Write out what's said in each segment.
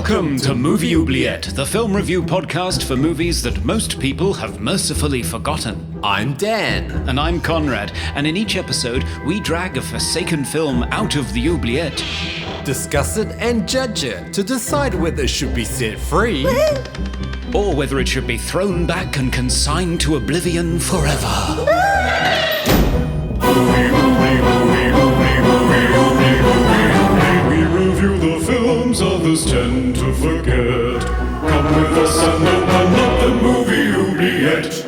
Welcome to Movie Oubliette, the film review podcast for movies that most people have mercifully forgotten. I'm Dan. And I'm Conrad, and in each episode, we drag a forsaken film out of the oubliette, Discuss it and judge it to decide whether it should be set free or whether it should be thrown back and consigned to oblivion forever. We review the films others tend to forget. Come with us and open up the movie oubliette.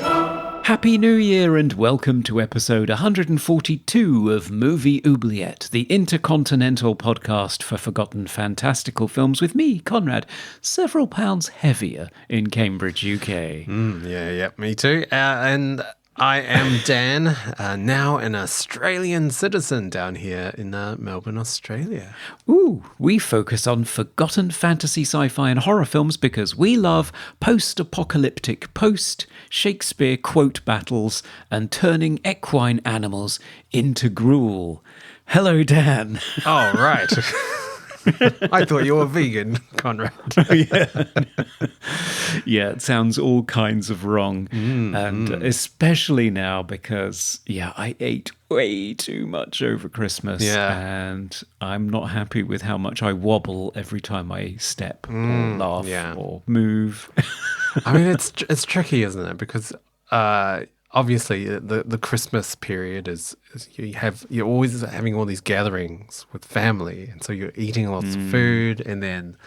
Happy New Year and welcome to episode 142 of Movie Oubliette, the intercontinental podcast for forgotten fantastical films with me, Conrad, several pounds heavier in Cambridge, UK. Me too. And I am Dan, now an Australian citizen down here in Melbourne, Australia. Ooh, we focus on forgotten fantasy, sci-fi and horror films because we love post-apocalyptic, post-Shakespeare quote battles and turning equine animals into gruel. Hello, Dan. Oh, right. I thought you were vegan, Conrad. Yeah, it sounds all kinds of wrong. And especially now because, I ate way too much over Christmas. Yeah. And I'm not happy with how much I wobble every time I step or laugh or move. I mean, it's tricky, isn't it? Because obviously the Christmas period is you're always having all these gatherings with family, and so you're eating lots of food, and then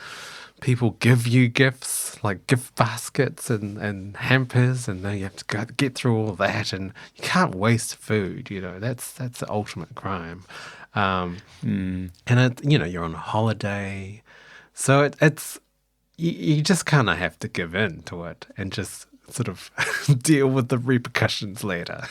people give you gifts like gift baskets and hampers, and then you have to get through all that, and you can't waste food. You know, that's the ultimate crime. And you're on a holiday, so it's you just kind of have to give in to it and just sort of deal with the repercussions later.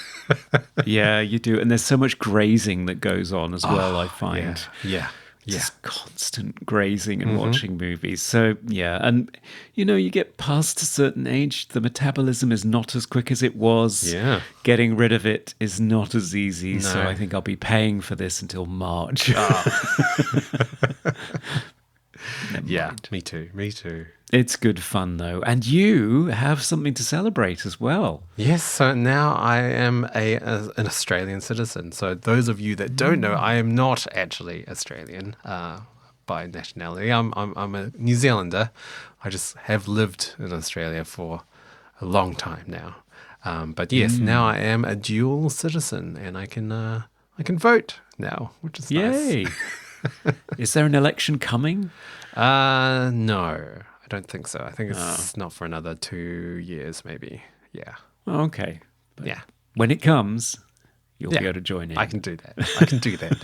Yeah, you do. And there's so much grazing that goes on as well, I find. Yeah. Just constant grazing and watching movies. So, and, you get past a certain age, the metabolism is not as quick as it was. Yeah. Getting rid of it is not as easy. No. So I think I'll be paying for this until March. Yeah, me too. It's good fun, though. And you have something to celebrate as well. Yes, so now I am an Australian citizen. So those of you that don't know, I am not actually Australian by nationality. I'm a New Zealander. I just have lived in Australia for a long time now. But yes, now I am a dual citizen, and I can vote now, which is Yay. nice. Is there an election coming? No, I don't think so. I think it's not for another 2 years, maybe. Yeah. Okay. But yeah. When it comes, you'll be able to join in. I can do that.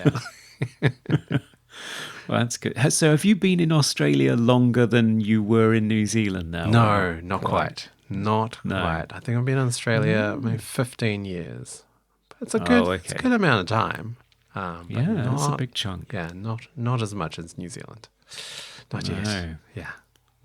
Now. Well, that's good. So have you been in Australia longer than you were in New Zealand now? No, not quite. Not quite. I think I've been in Australia maybe 15 years. But it's a good amount of time. That's a big chunk. Yeah, not as much as New Zealand. Not yet. Yeah.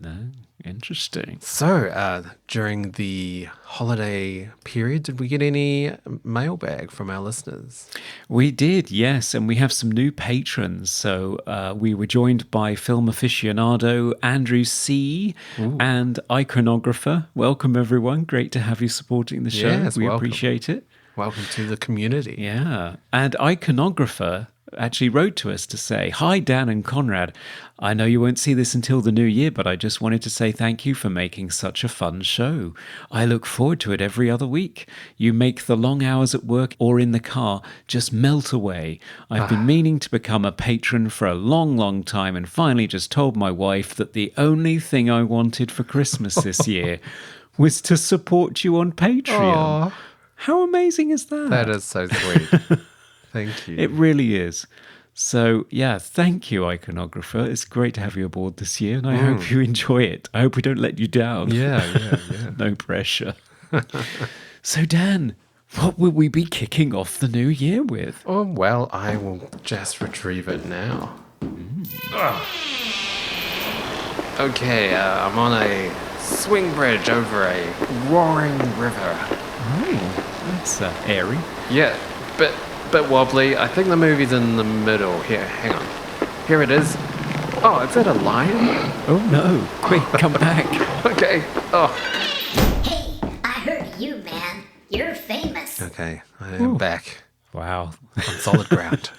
No, interesting. So, during the holiday period, did we get any mailbag from our listeners? We did, yes, and we have some new patrons. So we were joined by film aficionado Andrew C. and iconographer. Welcome, everyone. Great to have you supporting the show. Yes, we welcome. Appreciate it. Welcome to the community. Yeah. And iconographer actually wrote to us to say, "Hi, Dan and Conrad. I know you won't see this until the new year, but I just wanted to say thank you for making such a fun show. I look forward to it every other week. You make the long hours at work or in the car just melt away. I've been meaning to become a patron for a long, long time and finally just told my wife that the only thing I wanted for Christmas this year was to support you on Patreon." Aww. How amazing is that? That is so sweet. Thank you. It really is. So, thank you, iconographer. It's great to have you aboard this year, and I hope you enjoy it. I hope we don't let you down. Yeah. No pressure. So, Dan, what will we be kicking off the new year with? Oh, well, I will just retrieve it now. Okay, I'm on a swing bridge over a roaring river. Oh, that's airy. Yeah, bit wobbly. I think the movie's in the middle. Here, hang on. Here it is. Oh, is that a lion? Oh no, quick, come back. Okay. Oh. Hey, I heard of you, man. You're famous. Okay, I am back Wow, on solid ground.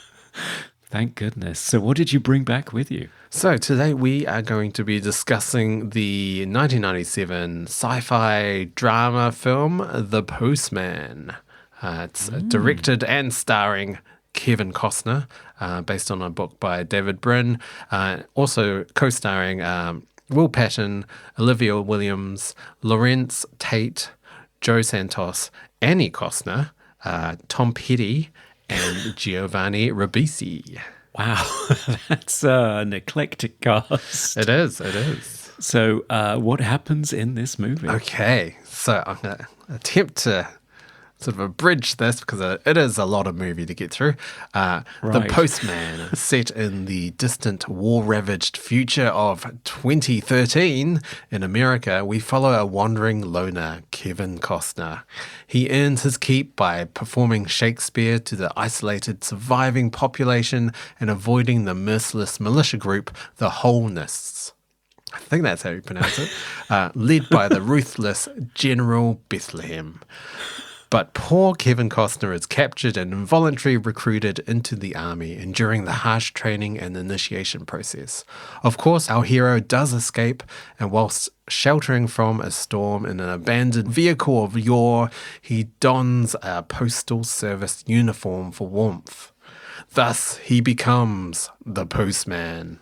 thank goodness. So what did you bring back with you? So today we are going to be discussing the 1997 sci-fi drama film, The Postman. It's directed and starring Kevin Costner, based on a book by David Brin. Also co-starring Will Patton, Olivia Williams, Lawrence Tate, Joe Santos, Annie Costner, Tom Petty, and Giovanni Ribisi. Wow, that's an eclectic cast. It is, it is. So what happens in this movie? Okay, so I'm going to attempt to sort of abridge this because it is a lot of movie to get through. The Right. Postman, set in the distant war-ravaged future of 2013 in America, we follow a wandering loner, Kevin Costner. He earns his keep by performing Shakespeare to the isolated surviving population and avoiding the merciless militia group, the Wholenists. I think that's how you pronounce it. Led by the ruthless General Bethlehem. But poor Kevin Costner is captured and involuntarily recruited into the army, enduring the harsh training and initiation process. Of course, our hero does escape, and whilst sheltering from a storm in an abandoned vehicle of yore, he dons a postal service uniform for warmth. Thus, he becomes the Postman.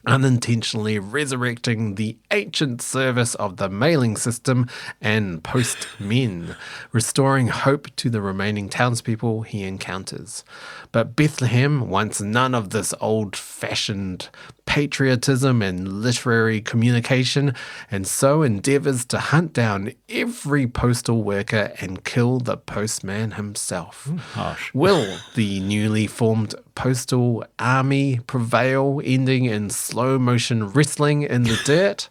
Unintentionally resurrecting the ancient service of the mailing system and postmen, restoring hope to the remaining townspeople he encounters. But Bethlehem wants none of this old-fashioned patriotism and literary communication, and so endeavors to hunt down every postal worker and kill the postman himself. Harsh. Will the newly formed postal army prevail, ending in slow motion wrestling in the dirt?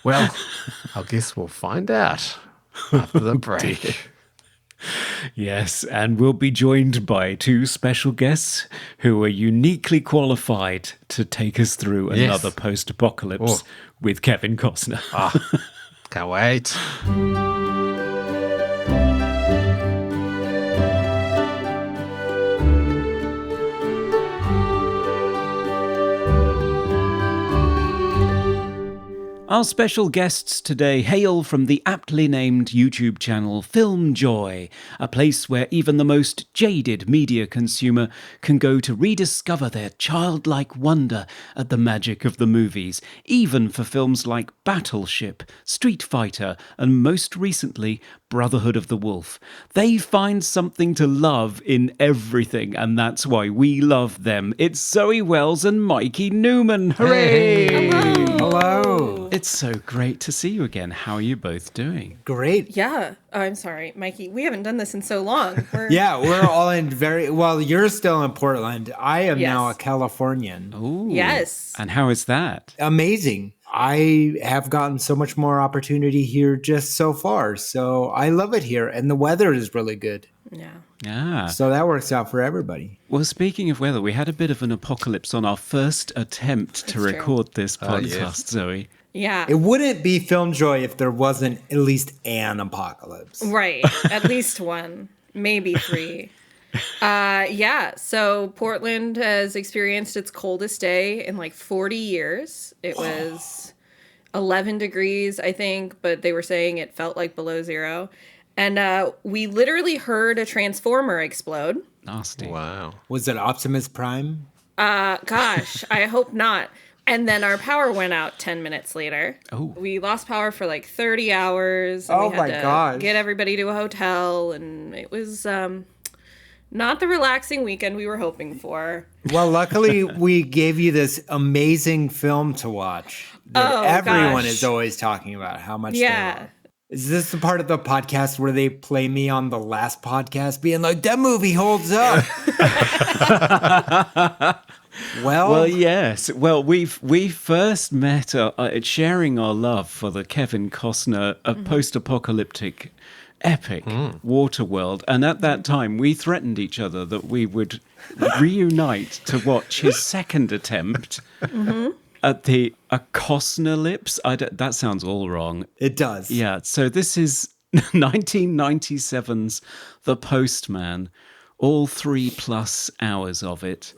Well, I guess we'll find out after the break. Yes, and we'll be joined by two special guests who are uniquely qualified to take us through Yes. another post-apocalypse with Kevin Costner. Can't wait. Our special guests today hail from the aptly named YouTube channel Film Joy, a place where even the most jaded media consumer can go to rediscover their childlike wonder at the magic of the movies, even for films like Battleship, Street Fighter, and most recently, Brotherhood of the Wolf. They find something to love in everything, and that's why we love them. It's Zoe Wells and Mikey Neumann. Hooray! Hello. It's so great to see you again. How are you both doing? Great. Yeah. Oh, I'm sorry, Mikey. We haven't done this in so long. Yeah, we're all in well, you're still in Portland. I am now a Yes. Californian. Ooh. Yes. And how is that? Amazing. I have gotten so much more opportunity here just so far. So I love it here. And the weather is really good. Yeah. Ah. So that works out for everybody. Well, speaking of weather, we had a bit of an apocalypse on our first attempt to That's true. record this podcast, yes. Zoe. Yeah. It wouldn't be Film Joy if there wasn't at least an apocalypse. Right. At least one, maybe three. Yeah. So Portland has experienced its coldest day in like 40 years. It was 11 degrees, I think, but they were saying it felt like below zero. And we literally heard a transformer explode. Nasty. Wow. Was it Optimus Prime? Gosh, I hope not. And then our power went out 10 minutes later. Oh. We lost power for like 30 hours. And Oh we had my to gosh. get everybody to a hotel. And it was not the relaxing weekend we were hoping for. Well, luckily we gave you this amazing film to watch that Oh, everyone gosh. is always talking about how much they Yeah. love. Is this the part of the podcast where they play me on the last podcast being like, that movie holds up? Well, yes. Well, we first met sharing our love for the Kevin Costner post-apocalyptic epic Waterworld. And at that time, we threatened each other that we would reunite to watch his second attempt at the Acosnalypse. That sounds all wrong. It does. Yeah, so this is 1997's The Postman. All 3+ hours of it.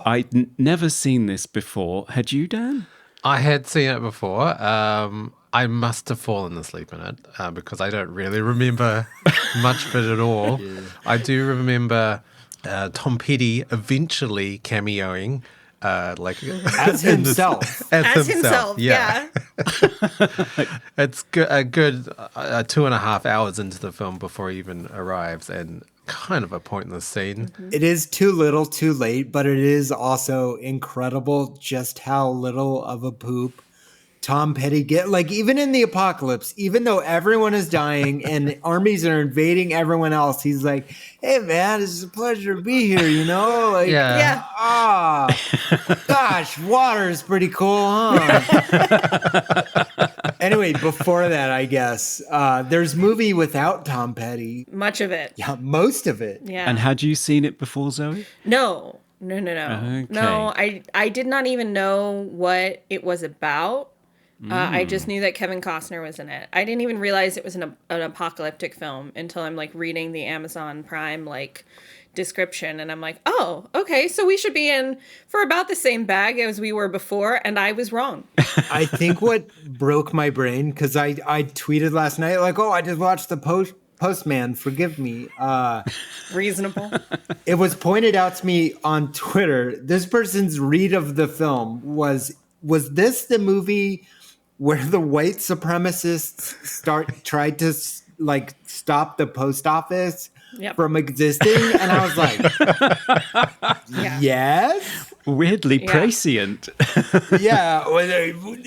I'd never seen this before. Had you, Dan? I had seen it before. I must have fallen asleep in it because I don't really remember much of it at all. I do remember Tom Petty eventually cameoing, As himself. as himself, yeah. It's a good 2.5 hours into the film before he even arrives, and kind of a pointless scene. It is too little, too late, but it is also incredible just how little of a poop Tom Petty get. Like, even in the apocalypse, even though everyone is dying and armies are invading everyone else, he's like, hey man, it's a pleasure to be here, you know? Like, Yeah. Gosh, water is pretty cool, huh? Anyway, before that, I guess, there's movie without Tom Petty. Much of it. Yeah, most of it. Yeah. And had you seen it before, Zoe? No. Okay. No, I did not even know what it was about. I just knew that Kevin Costner was in it. I didn't even realize it was an apocalyptic film until I'm like reading the Amazon Prime like description, and I'm like, oh, okay, so we should be in for about the same bag as we were before, and I was wrong. I think what broke my brain, because I tweeted last night, like, oh, I just watched the Postman, forgive me. Reasonable. It was pointed out to me on Twitter, this person's read of the film was this the movie where the white supremacists tried to like stop the post office from existing? And I was like, yes? Weirdly prescient. Yeah,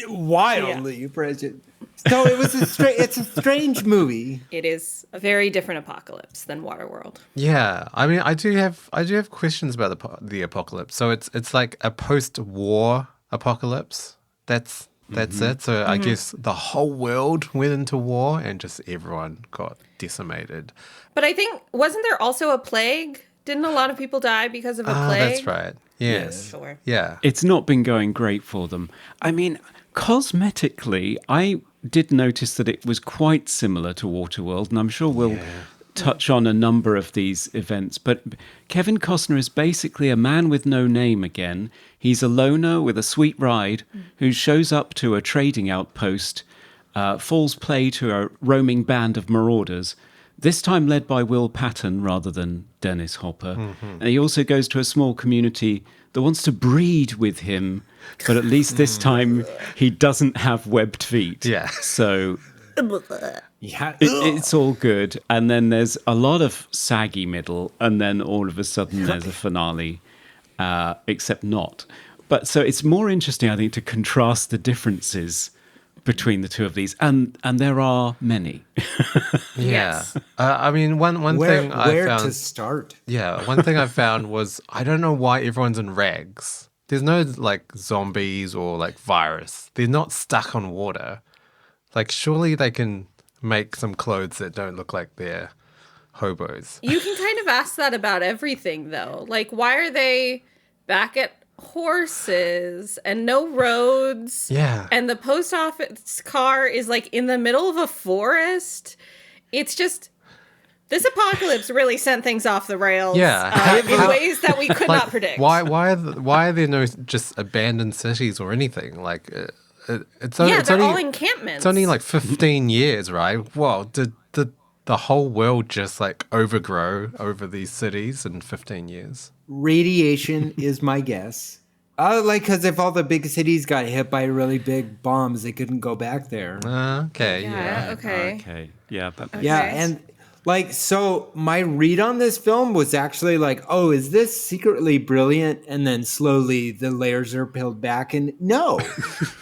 wildly prescient. So it was it's a strange movie. It is a very different apocalypse than Waterworld. Yeah, I mean, I do have questions about the apocalypse. So it's like a post-war apocalypse. That's it. So I guess the whole world went into war and just everyone got decimated. But I think, wasn't there also a plague? Didn't a lot of people die because of a plague? That's right. Yes. Sure. Yeah. It's not been going great for them. I mean, cosmetically, I did notice that it was quite similar to Waterworld, and I'm sure we'll touch on a number of these events. But Kevin Costner is basically a man with no name again. He's a loner with a sweet ride who shows up to a trading outpost, falls prey to a roaming band of marauders, this time led by Will Patton rather than Dennis Hopper. And he also goes to a small community that wants to breed with him, but at least this time he doesn't have webbed feet. Yeah. So Yeah, it's all good. And then there's a lot of saggy middle, and then all of a sudden there's a finale, except not. But so it's more interesting, I think, to contrast the differences between the two of these, and there are many. Yes. I mean, one thing I where found. to start? Yeah, one thing I found was I don't know why everyone's in rags. There's no like zombies or like virus. They're not stuck on water. Like, surely they can make some clothes that don't look like they're hobos. You can kind of ask that about everything, though. Like, why are they back at horses and no roads? Yeah. And the post office car is like in the middle of a forest. It's just, this apocalypse really sent things off the rails. Yeah. In ways that we could Like, not predict. why are there no just abandoned cities or anything? Like, it's they're only all encampments. It's only like 15 years, right? Well, did the whole world just like overgrow over these cities in 15 years? Radiation is my guess. Because if all the big cities got hit by really big bombs, they couldn't go back there. Okay, Yeah, yeah. okay. Okay, yeah. But Yeah, Okay. and so my read on this film was actually like, oh, is this secretly brilliant? And then slowly the layers are peeled back, and no,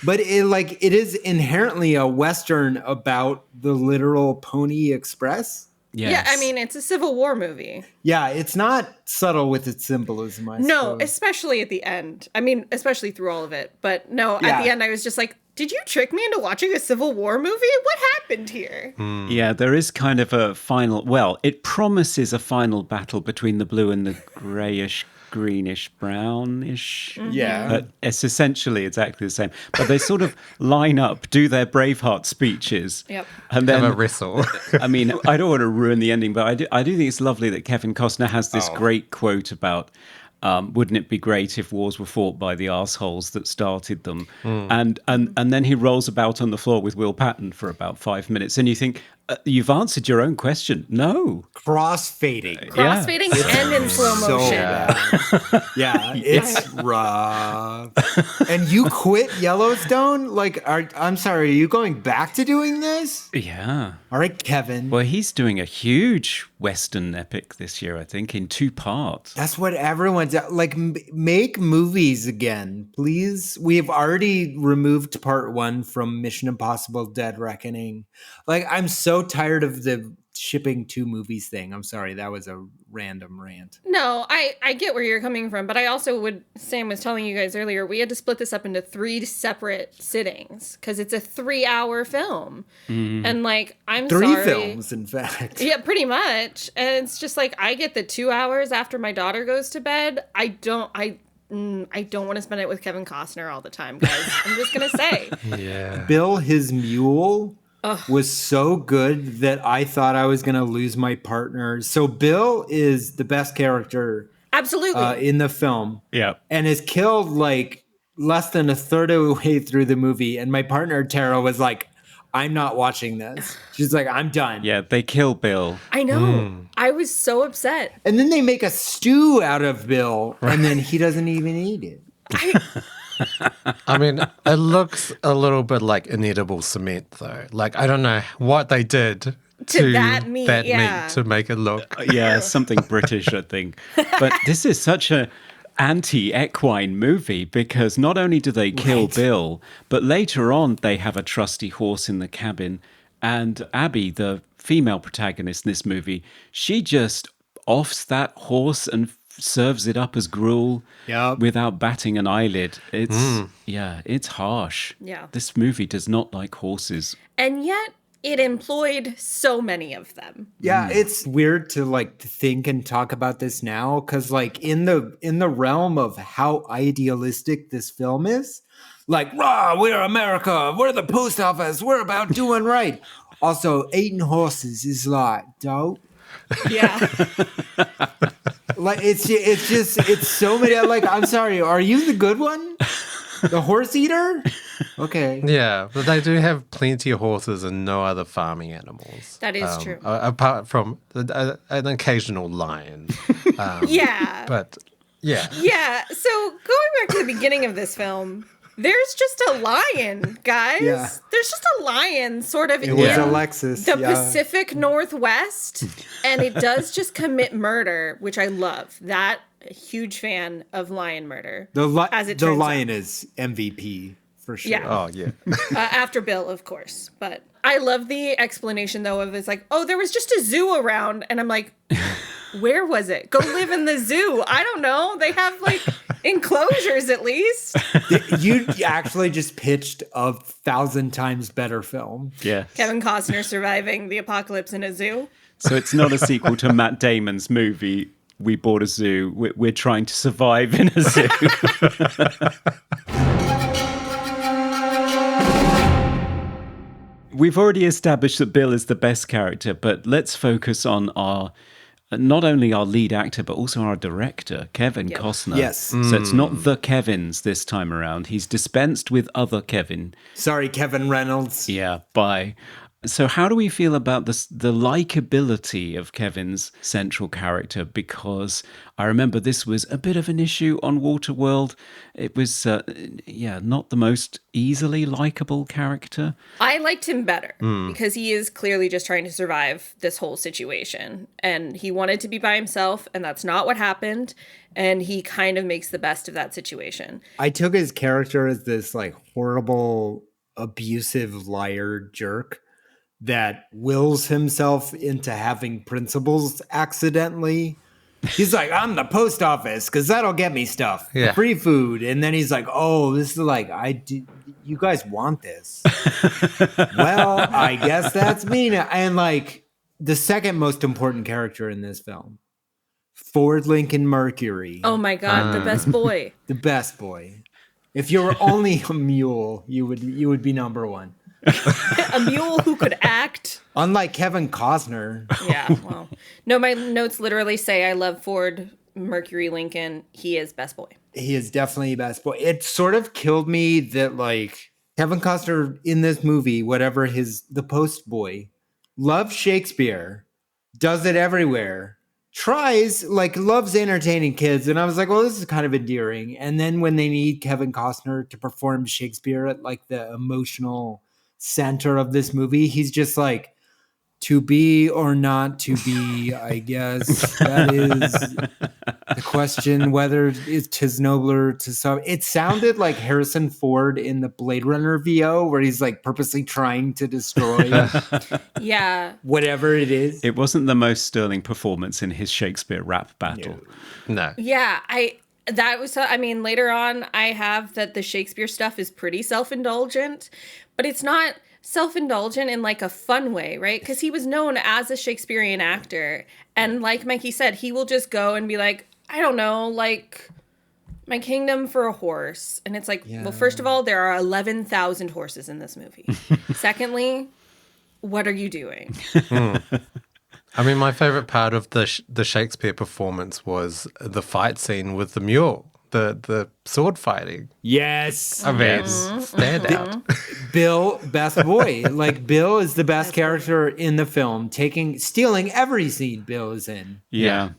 but it is inherently a Western about the literal Pony Express. yes. Yeah, I mean, it's a Civil War movie. Yeah, it's not subtle with its symbolism. I No, suppose. especially at the end. I mean, especially through all of it. But no, Yeah. at the end, I was just like, did you trick me into watching a Civil War movie? What happened here? Yeah, there is kind of a final. Well, it promises a final battle between the blue and the greyish, greenish, brownish. Yeah. But it's essentially exactly the same. But they sort of line up, do their Braveheart speeches. Yep. And then Have a wrestle. I mean, I don't want to ruin the ending, but I do think it's lovely that Kevin Costner has this great quote about, wouldn't it be great if wars were fought by the arseholes that started them? And then he rolls about on the floor with Will Patton for about 5 minutes. And you think, you've answered your own question. No. Crossfading. Crossfading and in slow So motion. bad. Yeah, it's rough. And you quit Yellowstone? Like, I'm sorry, are you going back to doing this? Yeah. All right, Kevin. Well, he's doing a huge Western epic this year, I think, in 2 parts. That's what everyone's like. Make movies again, please. We've already removed part 1 from Mission Impossible: Dead Reckoning. Like, I'm so tired of the shipping 2 movies thing. I'm sorry, that was a random rant. No, I get where you're coming from, but I also would, Sam was telling you guys earlier, we had to split this up into 3 separate sittings because it's a 3-hour film. And like, I'm 3 sorry. films, in fact. Yeah, pretty much. And it's just like, I get the 2 hours after my daughter goes to bed. I don't want to spend it with Kevin Costner all the time, guys. I'm just going to say. Yeah. Bill, his mule was so good that I thought I was going to lose my partner. So Bill is the best character Absolutely. in the film. Yeah. And is killed like less than a third of the way through the movie. And my partner, Tara, was like, I'm not watching this. She's like, I'm done. Yeah, they kill Bill. I know. I was so upset. And then they make a stew out of Bill, and then he doesn't even eat it. I mean, it looks a little bit like inedible cement, though. Like, I don't know what they did to that meat, yeah. to make it look. Yeah, something British, I think. But this is such a anti-equine movie because not only do they kill Bill, but later on they have a trusty horse in the cabin. And Abby, the female protagonist in this movie, she just offs that horse and serves it up as gruel without batting an eyelid. It's harsh. Yeah. This movie does not like horses. And yet it employed so many of them. Yeah, it's weird to like think and talk about this now because like in the realm of how idealistic this film is, like, rah, we're America, we're the post office, we're about doing right. Also, eating horses is like dope. Yeah. Like it's so many. Like, I'm sorry, are you the good one? The horse eater? Okay. Yeah, but they do have plenty of horses and no other farming animals. That is true. Apart from an occasional lion. Yeah. But, yeah. Yeah. So going back to the beginning of this film, there's just a lion, guys. Yeah. There's just a lion sort of It was in Alexis. the yeah. Pacific Northwest, and it does just commit murder, which I love. That a huge fan of lion murder. As it The turns lion out. is MVP for sure. Yeah. Oh, yeah. After Bill, of course. But I love the explanation, though, of it's like, oh, there was just a zoo around. And I'm like, where was it? Go live in the zoo. I don't know. They have, like, enclosures at least. You actually just pitched 1,000 times better film. Yeah. Kevin Costner surviving the apocalypse in a zoo. So it's not a sequel to Matt Damon's movie, We Bought a Zoo. We're trying to survive in a zoo. We've already established that Bill is the best character, but let's focus on not only our lead actor, but also our director, Kevin Costner. Yes. So it's not the Kevins this time around. He's dispensed with other Kevin. Sorry, Kevin Reynolds. Yeah, bye. So how do we feel about the likability of Kevin's central character? Because I remember this was a bit of an issue on Waterworld. It was, not the most easily likable character. I liked him better because he is clearly just trying to survive this whole situation. And he wanted to be by himself, and that's not what happened. And he kind of makes the best of that situation. I took his character as this like horrible, abusive liar jerk that wills himself into having principles accidentally. He's like, I'm the post office because that'll get me stuff. Yeah. Free food. And then he's like, oh, this is like, you guys want this. Well, I guess that's me now. And like the second most important character in this film, Ford Lincoln Mercury. Oh my God, the best boy. The best boy. If you were only a mule, you would be number one. A mule who could act. Unlike Kevin Costner. Yeah, well. No, my notes literally say I love Ford Mercury Lincoln. He is best boy. He is definitely best boy. It sort of killed me that like Kevin Costner in this movie, whatever the post boy, loves Shakespeare, does it everywhere, tries, like loves entertaining kids. And I was like, well, this is kind of endearing. And then when they need Kevin Costner to perform Shakespeare at like the emotional center of this movie, he's just like, to be or not to be, I guess that is the question, whether it's 'tis nobler to some. It sounded like Harrison Ford in the Blade Runner VO, where he's like purposely trying to destroy Yeah. whatever it is. It wasn't the most sterling performance in his Shakespeare rap battle. No. Yeah, later on I have that the Shakespeare stuff is pretty self-indulgent, but it's not self-indulgent in like a fun way, right? Because he was known as a Shakespearean actor, and like Mikey said, he will just go and be like, I don't know, like my kingdom for a horse. And it's like, well, first of all, there are 11,000 horses in this movie. Secondly, what are you doing? I mean, my favorite part of the Shakespeare performance was the fight scene with the mule, the sword fighting. Yes. I mean, stand out. Bill, best boy. Like Bill is the best character in the film, stealing every scene Bill is in. Yeah.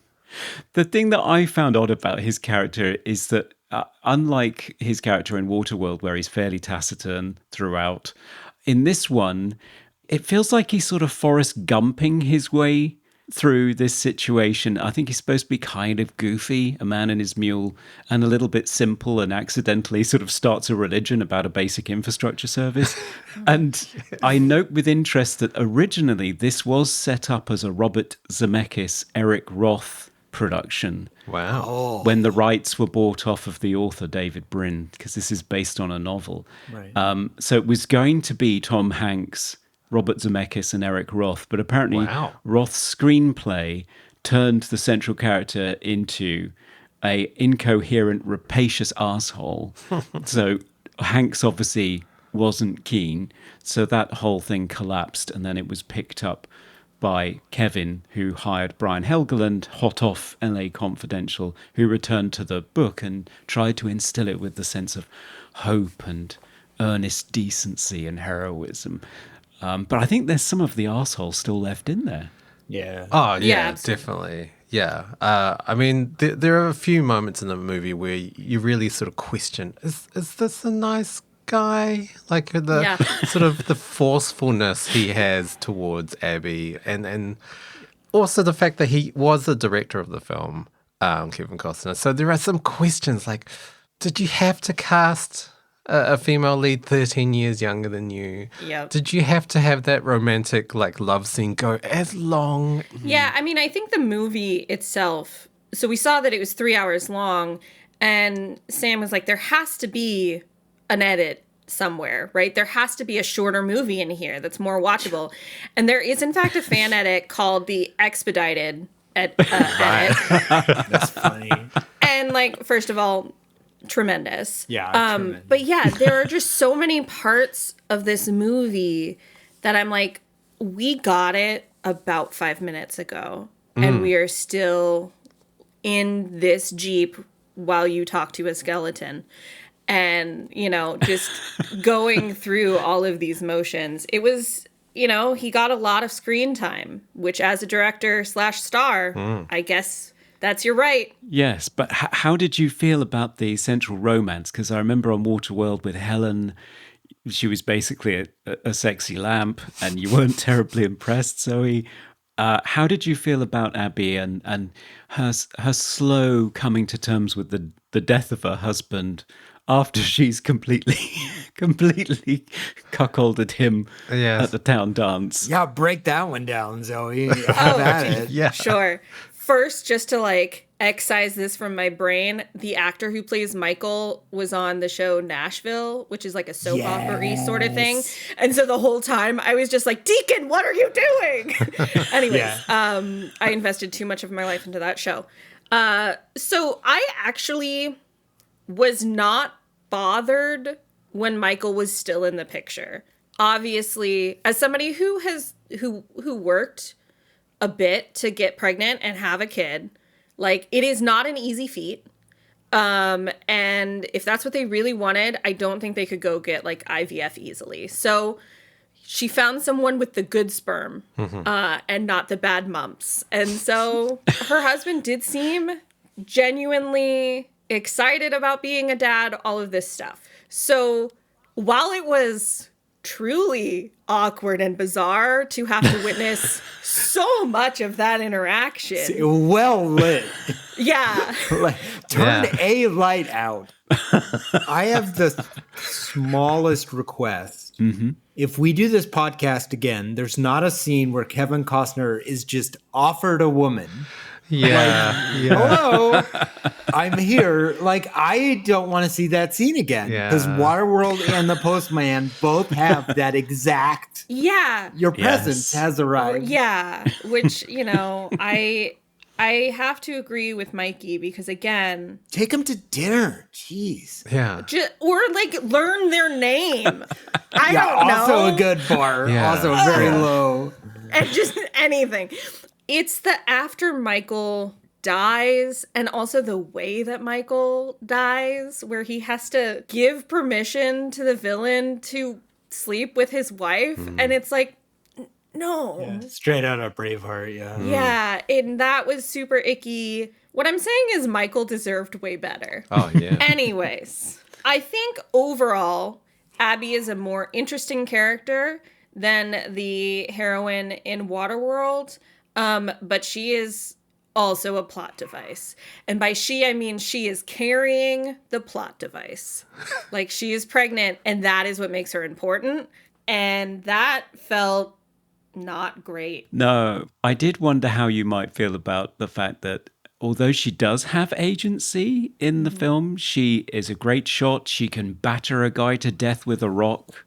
The thing that I found odd about his character is that unlike his character in Waterworld, where he's fairly taciturn throughout, in this one, it feels like he's sort of Forrest Gumping his way through this situation. I think he's supposed to be kind of goofy, a man and his mule, and a little bit simple, and accidentally sort of starts a religion about a basic infrastructure service. And I note with interest that originally this was set up as a Robert Zemeckis, Eric Roth production. Wow. When the rights were bought off of the author, David Brin, because this is based on a novel. Right. So it was going to be Tom Hanks, Robert Zemeckis, and Eric Roth, but apparently Roth's screenplay turned the central character into a incoherent, rapacious asshole. So Hanks obviously wasn't keen, so that whole thing collapsed, and then it was picked up by Kevin, who hired Brian Helgeland, hot off LA Confidential, who returned to the book and tried to instill it with the sense of hope and earnest decency and heroism. But I think there's some of the arsehole still left in there. Yeah. Oh, Yeah, yeah, definitely. Yeah. I mean, there are a few moments in the movie where you really sort of question, is this a nice guy? Like the sort of the forcefulness he has towards Abby, and also the fact that he was the director of the film, Kevin Costner. So there are some questions like, did you have to cast a female lead 13 years younger than you? Yep. Did you have to have that romantic like love scene go as long? Yeah, I mean, I think the movie itself, so we saw that it was 3 hours long, and Sam was like, there has to be an edit somewhere, right? There has to be a shorter movie in here that's more watchable. And there is, in fact, a fan edit called the expedited edit. That's funny. And, like, first of all, tremendous. Yeah. Tremendous. But yeah, there are just so many parts of this movie that I'm like, we got it about 5 minutes ago, and we are still in this Jeep while you talk to a skeleton. And, you know, just going through all of these motions. It was, you know, he got a lot of screen time, which as a director / star, I guess that's your right. Yes, but how did you feel about the central romance? Because I remember on Waterworld with Helen, she was basically a sexy lamp, and you weren't terribly impressed, Zoe. How did you feel about Abby and her slow coming to terms with the death of her husband after she's completely cuckolded him at the town dance? Yeah, break that one down, Zoe. Have at it. Yeah. Sure. first, just to like excise this from my brain, the actor who plays Michael was on the show Nashville, which is like a soap opera-y sort of thing. And so the whole time I was just like, Deacon, what are you doing? Anyways, I invested too much of my life into that show. So I actually was not bothered when Michael was still in the picture. Obviously, as somebody who worked a bit to get pregnant and have a kid, like, it is not an easy feat. And if that's what they really wanted, I don't think they could go get like IVF easily. So she found someone with the good sperm, and not the bad mumps. And so her husband did seem genuinely excited about being a dad, all of this stuff. So while it was truly awkward and bizarre to have to witness so much of that interaction. Well lit. Yeah. Like, turn a light out. I have the smallest request. If we do this podcast again, there's not a scene where Kevin Costner is just offered a woman. Hello, I'm here. Like, I don't want to see that scene again, because Waterworld and the Postman both have that exact. Your presence has arrived. Which, you know, I have to agree with Mikey, because again, take them to dinner. Jeez. Or like learn their name. I don't know. Also a good bar. Also very low. And just anything. It's the after Michael dies, and also the way that Michael dies, where he has to give permission to the villain to sleep with his wife. And it's like, no. Yeah, straight out of Braveheart, Yeah, and that was super icky. What I'm saying is Michael deserved way better. Anyways, I think overall, Abby is a more interesting character than the heroine in Waterworld. But she is also a plot device. And by she, I mean she is carrying the plot device. Like, she is pregnant, and that is what makes her important. And that felt not great. No, I did wonder how you might feel about the fact that although she does have agency in the film, she is a great shot. She can batter a guy to death with a rock.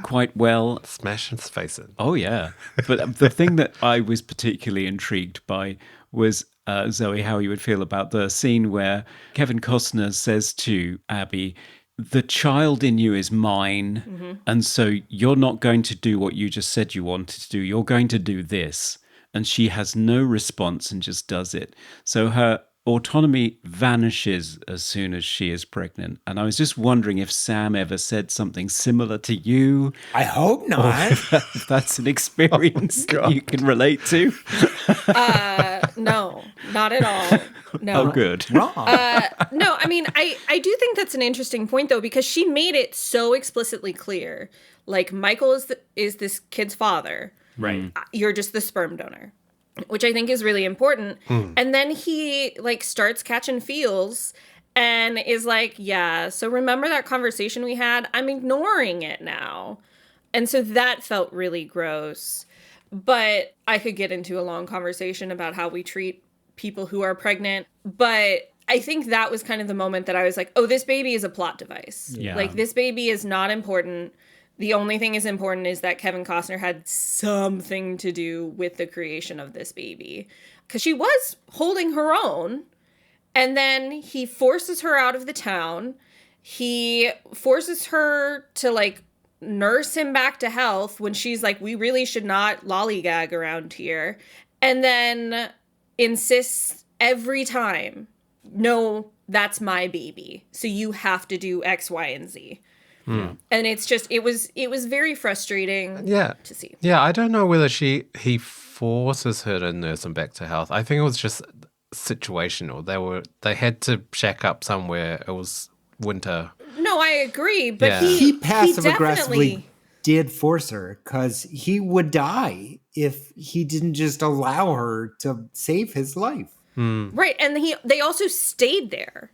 Quite well. Smash his face in. Oh, yeah. But the thing that I was particularly intrigued by was, Zoe, how you would feel about the scene where Kevin Costner says to Abby, the child in you is mine, and so you're not going to do what you just said you wanted to do. You're going to do this. And she has no response and just does it. So her autonomy vanishes as soon as she is pregnant. And I was just wondering if Sam ever said something similar to you. I hope not. If that's an experience that you can relate to. No, not at all. No. Oh, good. Wrong. No, I mean, I do think that's an interesting point, though, because she made it so explicitly clear. Like, Michael is this kid's father. Right. You're just the sperm donor, which I think is really important. And then he like starts catching feels and is like, yeah, so remember that conversation we had? I'm ignoring it now. And so that felt really gross. But I could get into a long conversation about how we treat people who are pregnant. But I think that was kind of the moment that I was like, oh, this baby is a plot device. Yeah. Like, this baby is not important. The only thing is important is that Kevin Costner had something to do with the creation of this baby. Because she was holding her own. And then he forces her out of the town. He forces her to, like, nurse him back to health when she's like, we really should not lollygag around here. And then insists every time, no, that's my baby. So you have to do X, Y, and Z. And it's just, it was very frustrating to see. Yeah, I don't know whether he forces her to nurse him back to health. I think it was just situational. They had to shack up somewhere. It was winter. No, I agree, but he passive he aggressively did force her, because he would die if he didn't just allow her to save his life. Right, and they also stayed there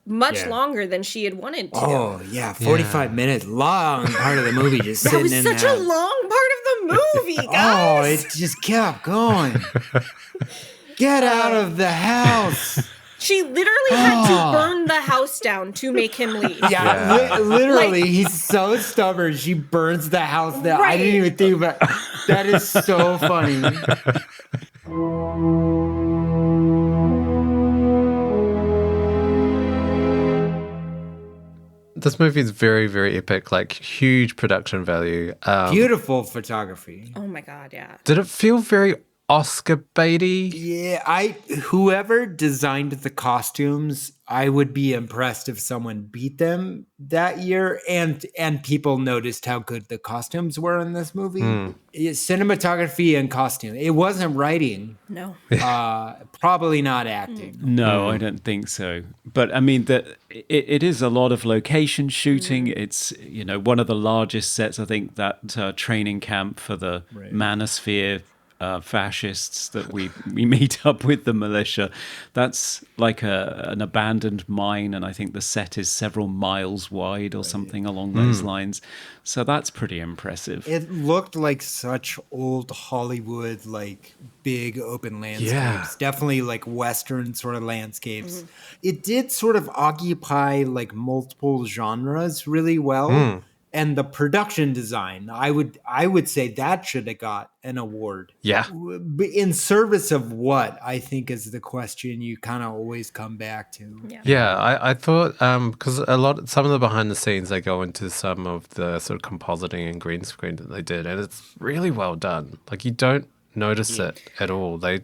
much longer than she had wanted to. Oh, yeah, 45 minutes, long part of the movie just sitting in that was such a long part of the movie, guys. Oh, it just kept going. Get out of the house. She literally had to burn the house down to make him leave. Yeah, literally, he's so stubborn. She burns the house down. I didn't even think about it. That is so funny. This movie is very, very epic, like huge production value. Beautiful photography. Oh my God, yeah. Did it feel very Oscar baity? Yeah, whoever designed the costumes, I would be impressed if someone beat them that year, and people noticed how good the costumes were in this movie. Cinematography and costume. It wasn't writing. No. Probably not acting. No, I don't think so. But I mean, it is a lot of location shooting. It's, one of the largest sets, I think, that training camp for the Manosphere fascists that we meet up with the militia. That's like an abandoned mine, and I think the set is several miles wide or something along those lines. So that's pretty impressive. It looked like such old Hollywood, like big open landscapes. Yeah. Definitely like Western sort of landscapes. It did sort of occupy like multiple genres really well. And the production design, I would say that should have got an award. Yeah. In service of what, I think, is the question you kind of always come back to. Yeah, I thought, because some of the behind the scenes, they go into some of the sort of compositing and green screen that they did, and it's really well done. Like, you don't notice it at all. They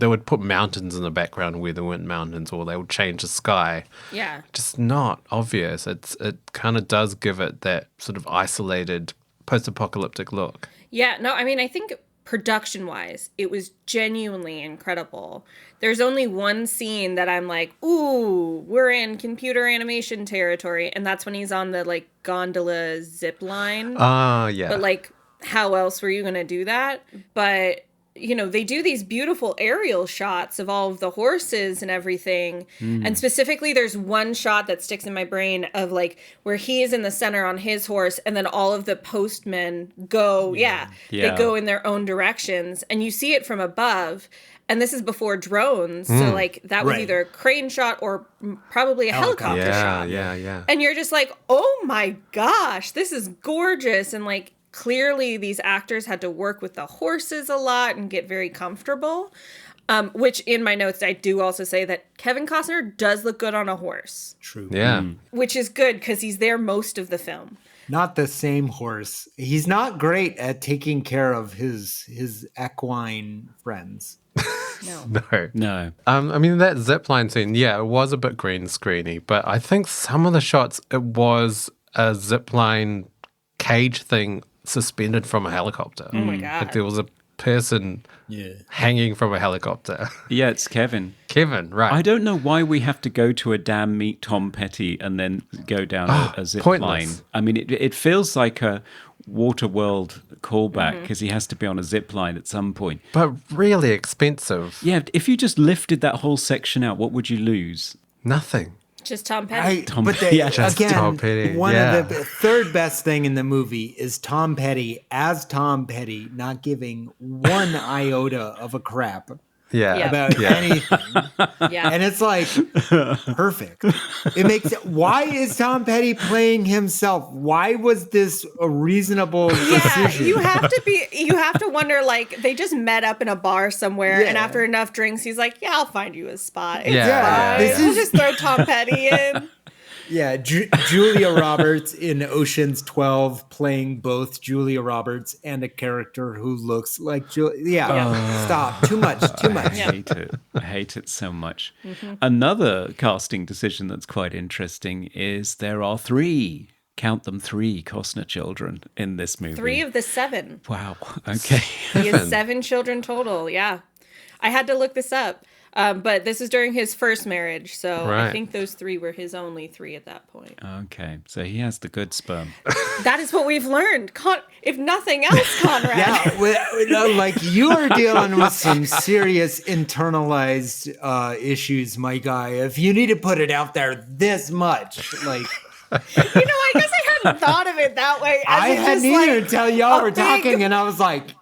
would put mountains in the background where there weren't mountains, or they would change the sky. Yeah. Just not obvious. It kind of does give it that sort of isolated post-apocalyptic look. Yeah, no, I mean, I think production-wise, it was genuinely incredible. There's only one scene that I'm like, ooh, we're in computer animation territory, and that's when he's on the, like, gondola zip line. Yeah. But, like, how else were you going to do that? But they do these beautiful aerial shots of all of the horses and everything. And specifically, there's one shot that sticks in my brain of like where he is in the center on his horse, and then all of the postmen go, they go in their own directions, and you see it from above. And this is before drones, so like that was either a crane shot or probably a helicopter shot. Yeah. And you're just like, oh my gosh, this is gorgeous, and like. Clearly, these actors had to work with the horses a lot and get very comfortable, which in my notes, I do also say that Kevin Costner does look good on a horse. True. Yeah. Which is good because he's there most of the film. Not the same horse. He's not great at taking care of his equine friends. No. I mean, that zipline scene, it was a bit green screeny, but I think some of the shots, it was a zipline cage thing suspended from a helicopter. Oh my God. Like there was a person hanging from a helicopter. Yeah, it's Kevin. Kevin, right. I don't know why we have to go to a dam, meet Tom Petty, and then go down a zip line. I mean, it feels like a Waterworld callback because he has to be on a zip line at some point. But really expensive. Yeah, if you just lifted that whole section out, what would you lose? Nothing. Just Tom Petty. Tom But Petty. Just again, Tom Petty, one of the third best thing in the movie is Tom Petty as Tom Petty not giving one iota of a crap about anything. And it's like perfect. It makes it. Why is Tom Petty playing himself? Why was this a reasonable decision? You have to wonder, like, they just met up in a bar somewhere, and after enough drinks, he's like, I'll find you a spot. It's fine. We'll just throw Tom Petty in. Yeah, Julia Roberts in Ocean's 12 playing both Julia Roberts and a character who looks like Julia. Stop. Too much. I hate it so much. Another casting decision that's quite interesting is there are three Costner children in this movie. 3 of the 7. Wow. Okay. He has 7 children total. Yeah. I had to look this up. But this is during his first marriage, so I think those 3 were his only 3 at that point. Okay, so he has the good sperm. That is what we've learned. If nothing else, Conrad. Like you are dealing with some serious internalized issues, my guy. If you need to put it out there this much, like... I guess I hadn't thought of it that way. I hadn't either until y'all were talking, and I was like,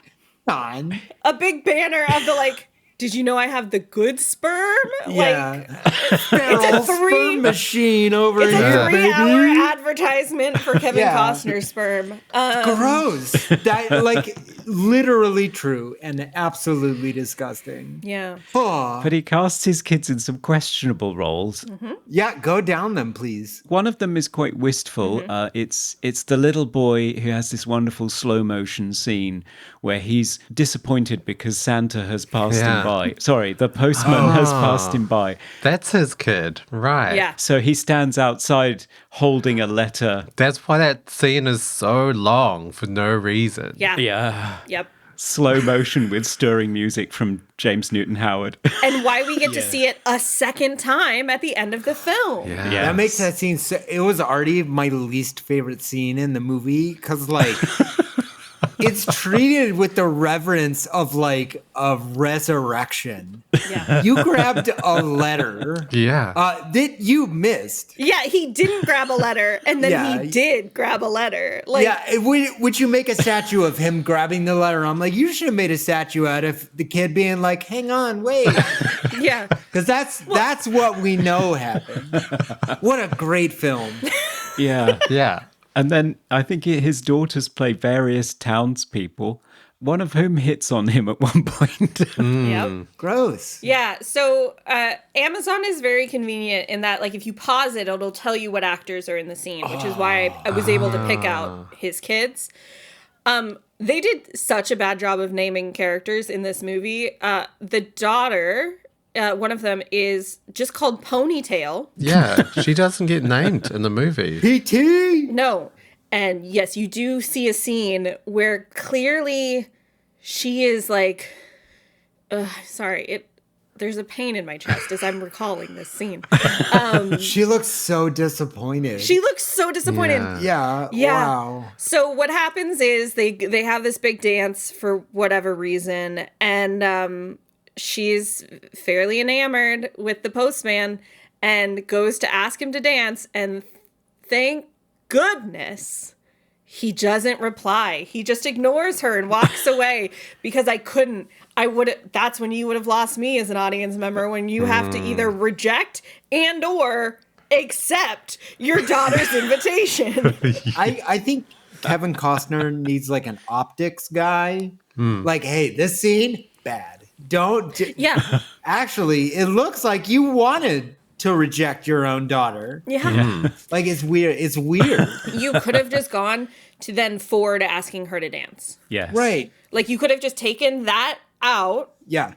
on. A big banner of the, like, did you know I have the good sperm? Yeah. It's a sperm machine over It's here, a 3-hour baby. advertisement for Kevin Yeah. Costner's sperm. Gross. That like literally true and absolutely disgusting. Yeah. Oh, But he casts his kids in some questionable roles. yeah, go down them, please. One of them is quite wistful. It's the little boy who has this wonderful slow motion scene where he's disappointed because Santa has passed him by. Sorry, the postman has passed him by. That's his kid, right? Yeah. So he stands outside holding a letter. That's why that scene is so long for no reason. Yeah. Yeah. Yep. Slow motion with stirring music from James Newton Howard. And why we get to see it a second time at the end of the film. Yeah. Yeah. That makes that scene. It was already my least favorite scene in the movie because, like, it's treated with the reverence of resurrection. Yeah. You grabbed a letter Yeah. that you missed. Yeah, he didn't grab a letter, and then Yeah. he did grab a letter. Like, Yeah, would you make a statue of him grabbing the letter? I'm like, you should have made a statue out of the kid being like, "Hang on, wait," yeah. because that's what we know happened. What a great film! Yeah. Yeah. And then I think his daughters play various townspeople, one of whom hits on him at one point. Yep. Gross. Yeah, so Amazon is very convenient in that, like, if you pause it, it'll tell you what actors are in the scene, which is why I was able to pick out his kids. They did such a bad job of naming characters in this movie. The daughter, one of them, is just called Ponytail. Yeah. She doesn't get named in the movie. PT. No. And yes, you do see a scene where clearly she is like, there's a pain in my chest as I'm recalling this scene. She looks so disappointed. She looks so disappointed. Yeah. Yeah. Yeah. Wow. So what happens is they have this big dance for whatever reason, and she's fairly enamored with the postman and goes to ask him to dance, and thank goodness he doesn't reply. He just ignores her and walks away because that's when you would have lost me as an audience member, when you have to either reject and or accept your daughter's invitation. I think Kevin Costner needs like an optics guy. Like, hey, this scene, bad. Yeah. Actually, it looks like you wanted to reject your own daughter. Yeah. Like, it's weird. It's weird. You could have just gone to then forward asking her to dance. Yes. Right. Like, you could have just taken that out Yeah.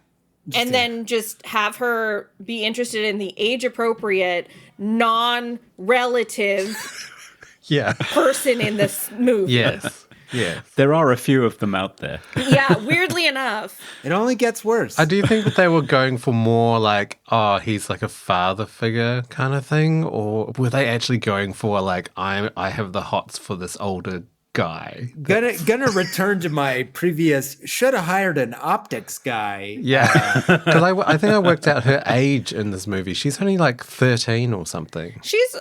and then just have her be interested in the age-appropriate, non-relative Yeah. person in this movie. Yes. Yes. There are a few of them out there. Yeah, weirdly enough. It only gets worse. I do think that they were going for more like, oh, he's like a father figure kind of thing, or were they actually going for like, I have the hots for this older guy? Gonna return to my previous. Should have hired an optics guy. Yeah, because I think I worked out her age in this movie. She's only like 13 or something. She's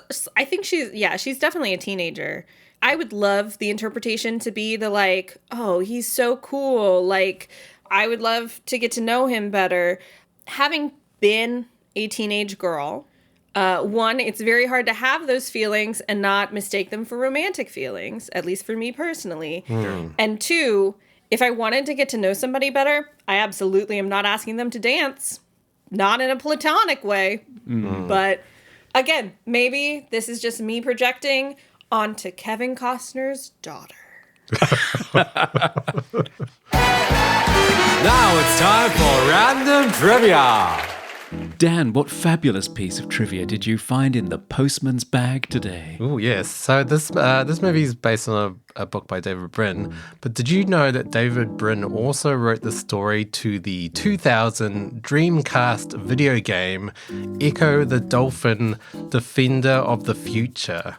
definitely a teenager. I would love the interpretation to be the like, oh, he's so cool. Like, I would love to get to know him better. Having been a teenage girl, one, it's very hard to have those feelings and not mistake them for romantic feelings, at least for me personally. And two, if I wanted to get to know somebody better, I absolutely am not asking them to dance. Not in a platonic way. But again, maybe this is just me projecting onto Kevin Costner's daughter. Now it's time for Random Trivia. Dan, what fabulous piece of trivia did you find in the postman's bag today? Oh yes. So this movie is based on a book by David Brin. But did you know that David Brin also wrote the story to the 2000 Dreamcast video game Echo the Dolphin Defender of the Future,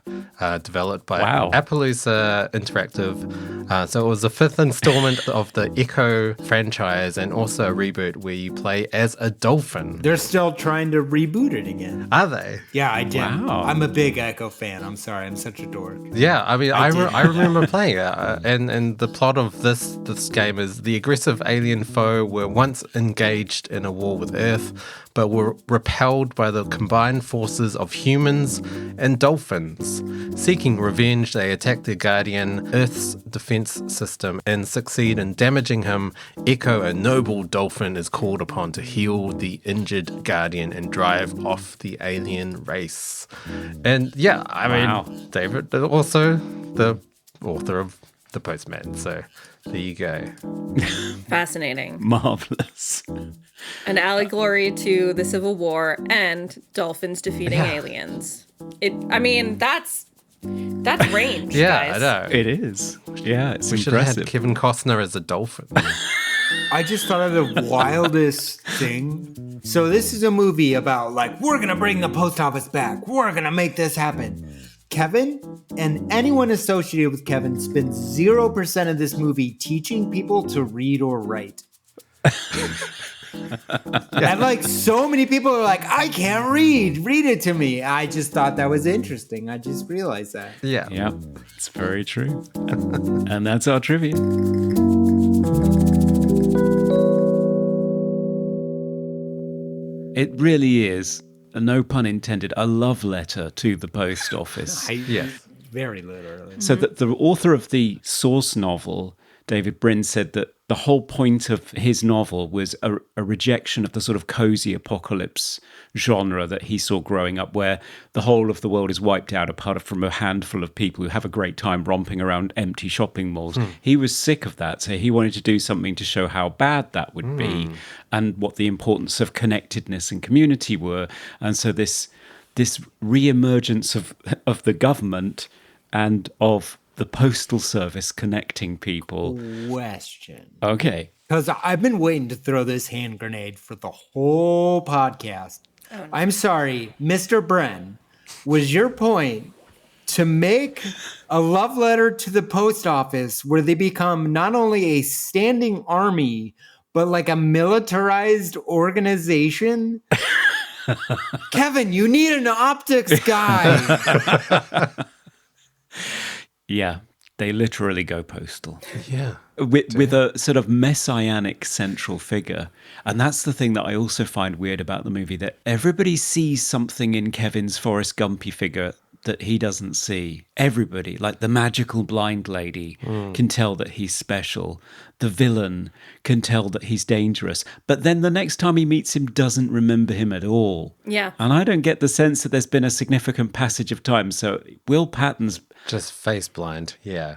developed by Appaloosa Interactive. So it was the fifth installment of the Echo franchise and also a reboot where you play as a dolphin. They're still trying to reboot it again. Are they? Yeah, I did. Wow. I'm a big Echo fan. I'm sorry. I'm such a dork. Yeah, I mean, I remember remember playing it, and the plot of this game is the aggressive alien foe were once engaged in a war with Earth, but were repelled by the combined forces of humans and dolphins. Seeking revenge, they attack their guardian, Earth's defense system, and succeed in damaging him. Echo, a noble dolphin, is called upon to heal the injured guardian and drive off the alien race. And yeah, I mean, David, also the author of The Postman. So there you go. Fascinating. Marvelous. An allegory to the Civil War and dolphins defeating aliens. I mean, that's range, Yeah, guys. I know. It is. Yeah, it's We should have impressive. had Kevin Costner as a dolphin. I just thought of the wildest thing. So this is a movie about like, we're going to bring the post office back. We're going to make this happen. Kevin and anyone associated with Kevin spends 0% of this movie teaching people to read or write. And like so many people are like, I can't read. Read it to me. I just thought that was interesting. I just realized that. Yeah. Yeah, it's very true. And that's our trivia. It really is, no pun intended, a love letter to the post office. Yeah. Very literally. So the author of the source novel, David Brin, said that the whole point of his novel was a rejection of the sort of cozy apocalypse genre that he saw growing up, where the whole of the world is wiped out apart from a handful of people who have a great time romping around empty shopping malls. He was sick of that, so he wanted to do something to show how bad that would be and what the importance of connectedness and community were. And so this re-emergence of the government and of the postal service connecting people. Question. Okay. Because I've been waiting to throw this hand grenade for the whole podcast. Oh, no. I'm sorry, Mr. Bren, was your point to make a love letter to the post office where they become not only a standing army, but like a militarized organization? Kevin, you need an optics guy. Yeah, they literally go postal. Yeah. With a sort of messianic central figure. And that's the thing that I also find weird about the movie, that everybody sees something in Kevin's Forrest Gumpy figure that he doesn't see. Everybody, like the magical blind lady, can tell that he's special. The villain can tell that he's dangerous. But then the next time he meets him, doesn't remember him at all. Yeah. And I don't get the sense that there's been a significant passage of time. So Will Patton's... Just face blind. Yeah.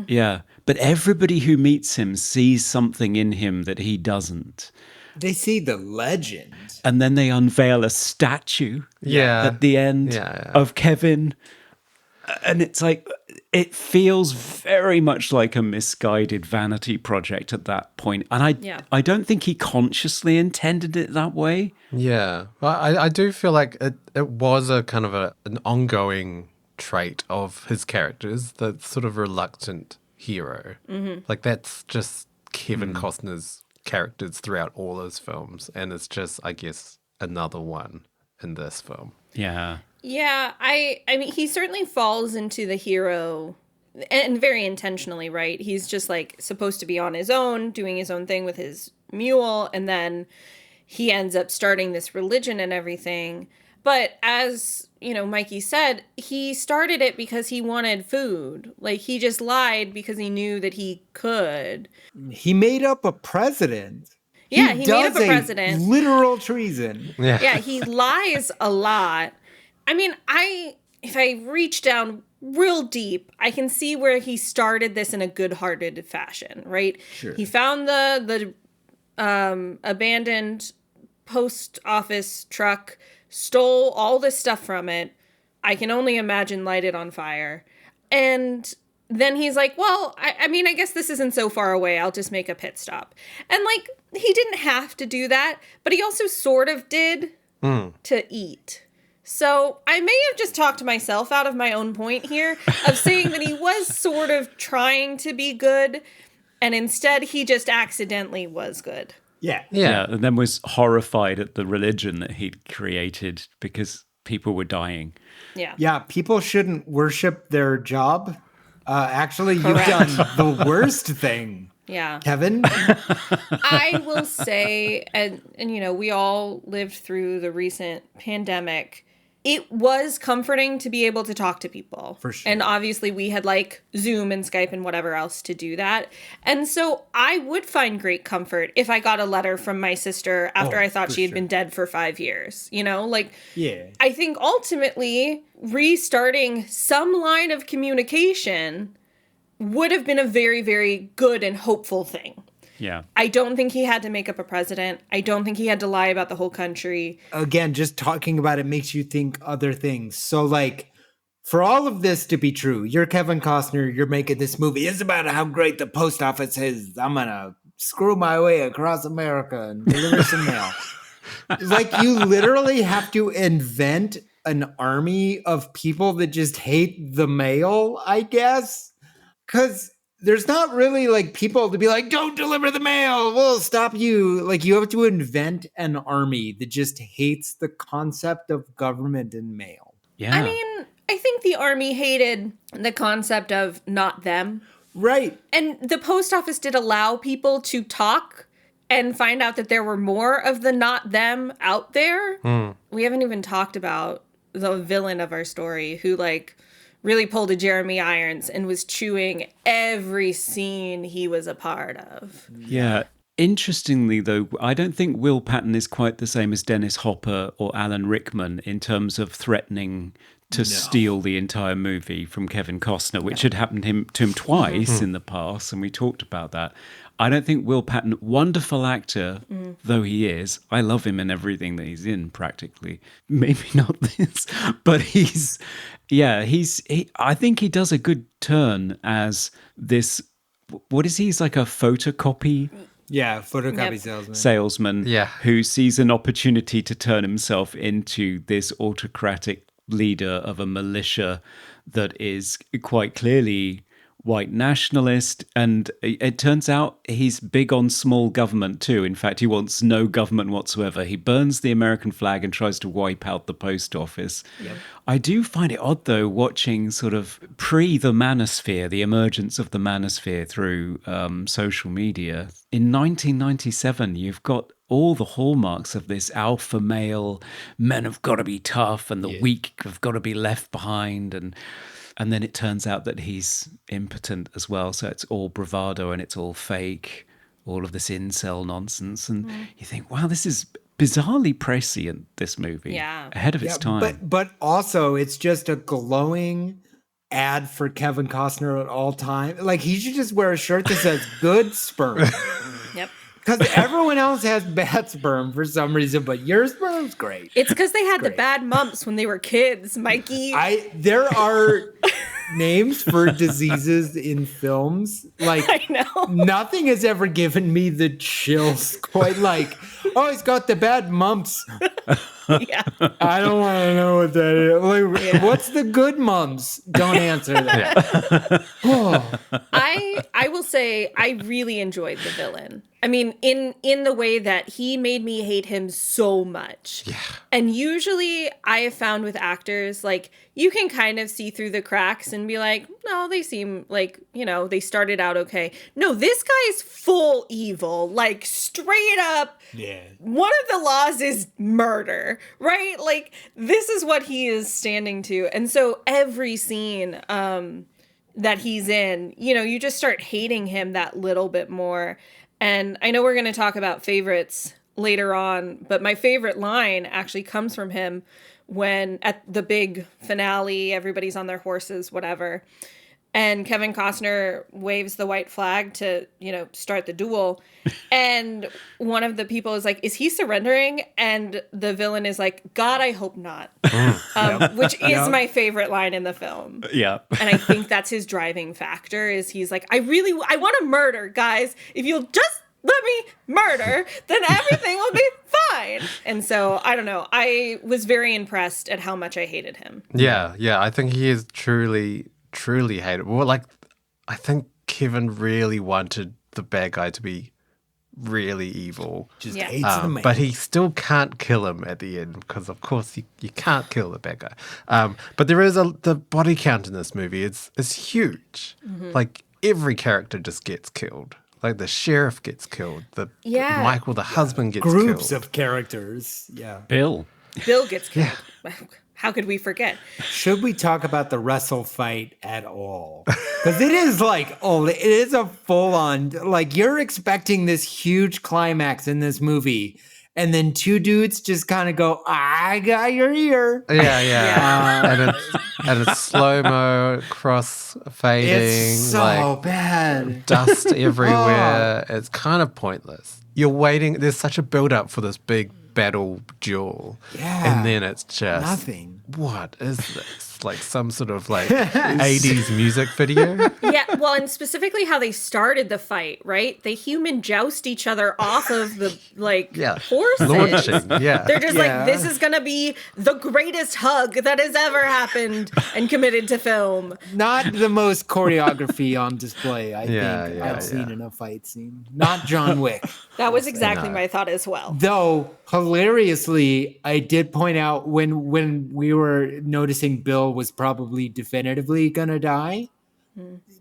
Yeah, but everybody who meets him sees something in him that he doesn't. They see the legend. And then they unveil a statue at the end of Kevin. And it's like, it feels very much like a misguided vanity project at that point. And I don't think he consciously intended it that way. Yeah. Well, I do feel like it was a kind of an ongoing trait of his characters, the sort of reluctant hero. Like that's just Kevin Costner's characters throughout all his films, and it's just, I guess, another one in this film. Yeah. Yeah, I mean, he certainly falls into the hero, and very intentionally, right? He's just like supposed to be on his own, doing his own thing with his mule, and then he ends up starting this religion and everything. But as, you know, Mikey said, he started it because he wanted food. Like, he just lied because he knew that he could. He made up a president. Yeah, he made up a president. Literal treason. Yeah, he lies a lot. I mean, if I reach down real deep, I can see where he started this in a good-hearted fashion, right? Sure. He found the abandoned post office truck, stole all this stuff from it. I can only imagine light it on fire. And then he's like, well, I mean, I guess this isn't so far away. I'll just make a pit stop. And like, he didn't have to do that, but he also sort of did to eat. So I may have just talked myself out of my own point here of saying that he was sort of trying to be good, and instead he just accidentally was good. Yeah. Yeah, and then was horrified at the religion that he'd created because people were dying. Yeah. Yeah, people shouldn't worship their job. Actually, you've done the worst thing. Yeah. Kevin? I will say, and we all lived through the recent pandemic. It was comforting to be able to talk to people. For sure. And obviously we had like Zoom and Skype and whatever else to do that. And so I would find great comfort if I got a letter from my sister after I thought she had been dead for 5 years. Yeah. I think ultimately restarting some line of communication would have been a very, very good and hopeful thing. Yeah. I don't think he had to make up a president. I don't think he had to lie about the whole country. Again, just talking about it makes you think other things. So, like, for all of this to be true, you're Kevin Costner, you're making this movie. It's about how great the post office is. I'm going to screw my way across America and deliver some mail. Like, you literally have to invent an army of people that just hate the mail, I guess. Because there's not really like people to be like, don't deliver the mail, we'll stop you. Like, you have to invent an army that just hates the concept of government and mail. Yeah. I mean, I think the army hated the concept of not them. Right. And the post office did allow people to talk and find out that there were more of the not them out there. We haven't even talked about the villain of our story who really pulled a Jeremy Irons and was chewing every scene he was a part of. Yeah. Interestingly, though, I don't think Will Patton is quite the same as Dennis Hopper or Alan Rickman in terms of threatening to steal the entire movie from Kevin Costner, which had happened to him twice in the past, and we talked about that. I don't think Will Patton, wonderful actor though he is, I love him in everything that he's in practically. Maybe not this, but I think he does a good turn as this, what is he? He's like a photocopy Yeah, photocopy Yep. salesman. who sees an opportunity to turn himself into this autocratic leader of a militia that is quite clearly white nationalist, and it turns out he's big on small government too. In fact, he wants no government whatsoever. He burns the American flag and tries to wipe out the post office. Yep. I do find it odd though, watching sort of the manosphere, the emergence of the manosphere through social media. In 1997, you've got all the hallmarks of this alpha male, men have got to be tough and the weak have got to be left behind, and then it turns out that he's impotent as well. So it's all bravado and it's all fake, all of this incel nonsense. And you think, wow, this is bizarrely prescient, this movie. Yeah. Ahead of its time. But also, it's just a glowing ad for Kevin Costner at all time. Like, he should just wear a shirt that says good sperm. Yep. Because everyone else has bad sperm for some reason, but your sperm's great. It's because they had the bad mumps when they were kids, Mikey. There are names for diseases in films. Like, I know. Nothing has ever given me the chills quite like, oh, he's got the bad mumps. Yeah. I don't want to know what that is. Like, what's the good mumps? Don't answer that. I will say I really enjoyed the villain. I mean, in the way that he made me hate him so much. Yeah. And usually I have found with actors, like, you can kind of see through the cracks and be like, no, they seem like, they started out okay. No, this guy is full evil, like straight up. Yeah. One of the laws is murder, right? Like, this is what he is standing to. And so every scene that he's in, you just start hating him that little bit more. And I know we're going to talk about favorites later on, but my favorite line actually comes from him when at the big finale, everybody's on their horses, whatever. And Kevin Costner waves the white flag to, start the duel. And one of the people is like, is he surrendering? And the villain is like, God, I hope not. Which is my favorite line in the film. Yeah. And I think that's his driving factor is he's like, I want to murder, guys. If you'll just let me murder, then everything will be fine. And so, I don't know. I was very impressed at how much I hated him. Yeah. I think he is truly hated. Well, like, I think Kevin really wanted the bad guy to be really evil. Just Yeah. hates the man. But he still can't kill him at the end because, of course, you can't kill the bad guy. But there is the body count in this movie is huge. Like every character just gets killed. Like the sheriff gets killed. Yeah. Michael, the husband, gets Groups killed. of characters. Yeah. Bill. Bill gets killed. How could we forget? Should we talk about the wrestle fight at all? Because it is like, it is a full on, like you're expecting this huge climax in this movie. And then two dudes just kind of go, I got your ear. Yeah. And it's slow-mo, cross-fading. It's so like, bad. dust everywhere. It's kind of pointless. You're waiting. There's such a build-up for this big battle duel. Yeah. And then it's just Nothing. What is this? Like some sort of like 80s music video? Yeah, well, and specifically how they started the fight, right? They human joust each other off of the horses. Launching. Yeah. They're just Yeah. like, this is gonna be the greatest hug that has ever happened and committed to film. Not the most choreography on display, I think I've seen in a fight scene. Not John Wick. That was exactly my thought as well. Though hilariously, I did point out when we were noticing Bill was probably definitively gonna die.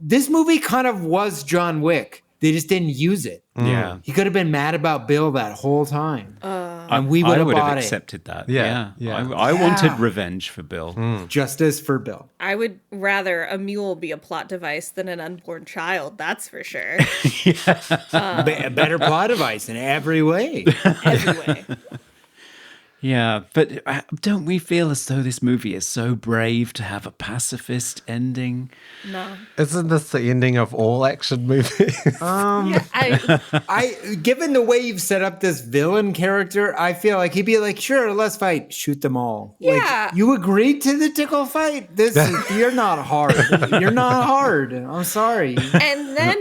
This movie kind of was John Wick. They just didn't use it. Yeah. He could have been mad about Bill that whole time, and we would I have would have bought it. accepted that. Yeah. I wanted revenge for Bill. Justice for Bill. I would rather a mule be a plot device than an unborn child, that's for sure. A better plot device in every way. Anyway. Yeah, but don't we feel as though this movie is so brave to have a pacifist ending? No. Isn't this the ending of all action movies? Given the way you've set up this villain character, I feel like he'd be like, sure, let's fight, shoot them all. Yeah. Like, you agreed to the tickle fight? You're not hard. You're not hard. I'm sorry. And then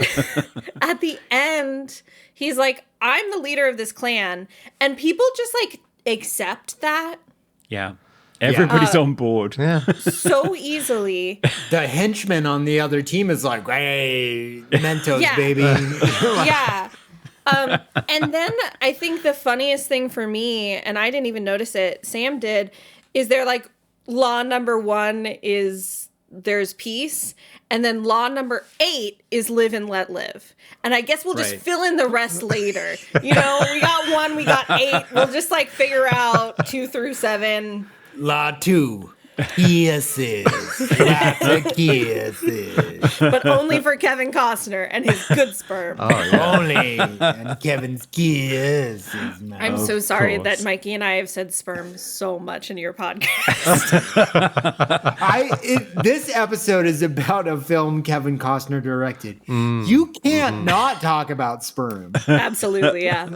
at the end, he's like, I'm the leader of this clan. And people just like accept that Yeah. Everybody's on board. Yeah. so easily. The henchman on the other team is like, hey, Mentos, Yeah. baby. Yeah. And then I think the funniest thing for me, and I didn't even notice it, Sam did, is they're like, law number 1 is there's peace. And then law number 8 is live and let live. And I guess we'll just fill in the rest later. You know, we got 1, we got 8. We'll just like figure out 2 through 7. Law 2. Kisses. Lots of kisses. But only for Kevin Costner and his good sperm. Only. And Kevin's kisses. Man. I'm so sorry course. that Mikey and I have said sperm so much in your podcast. This episode is about a film Kevin Costner directed. You can't not talk about sperm. Absolutely, yeah.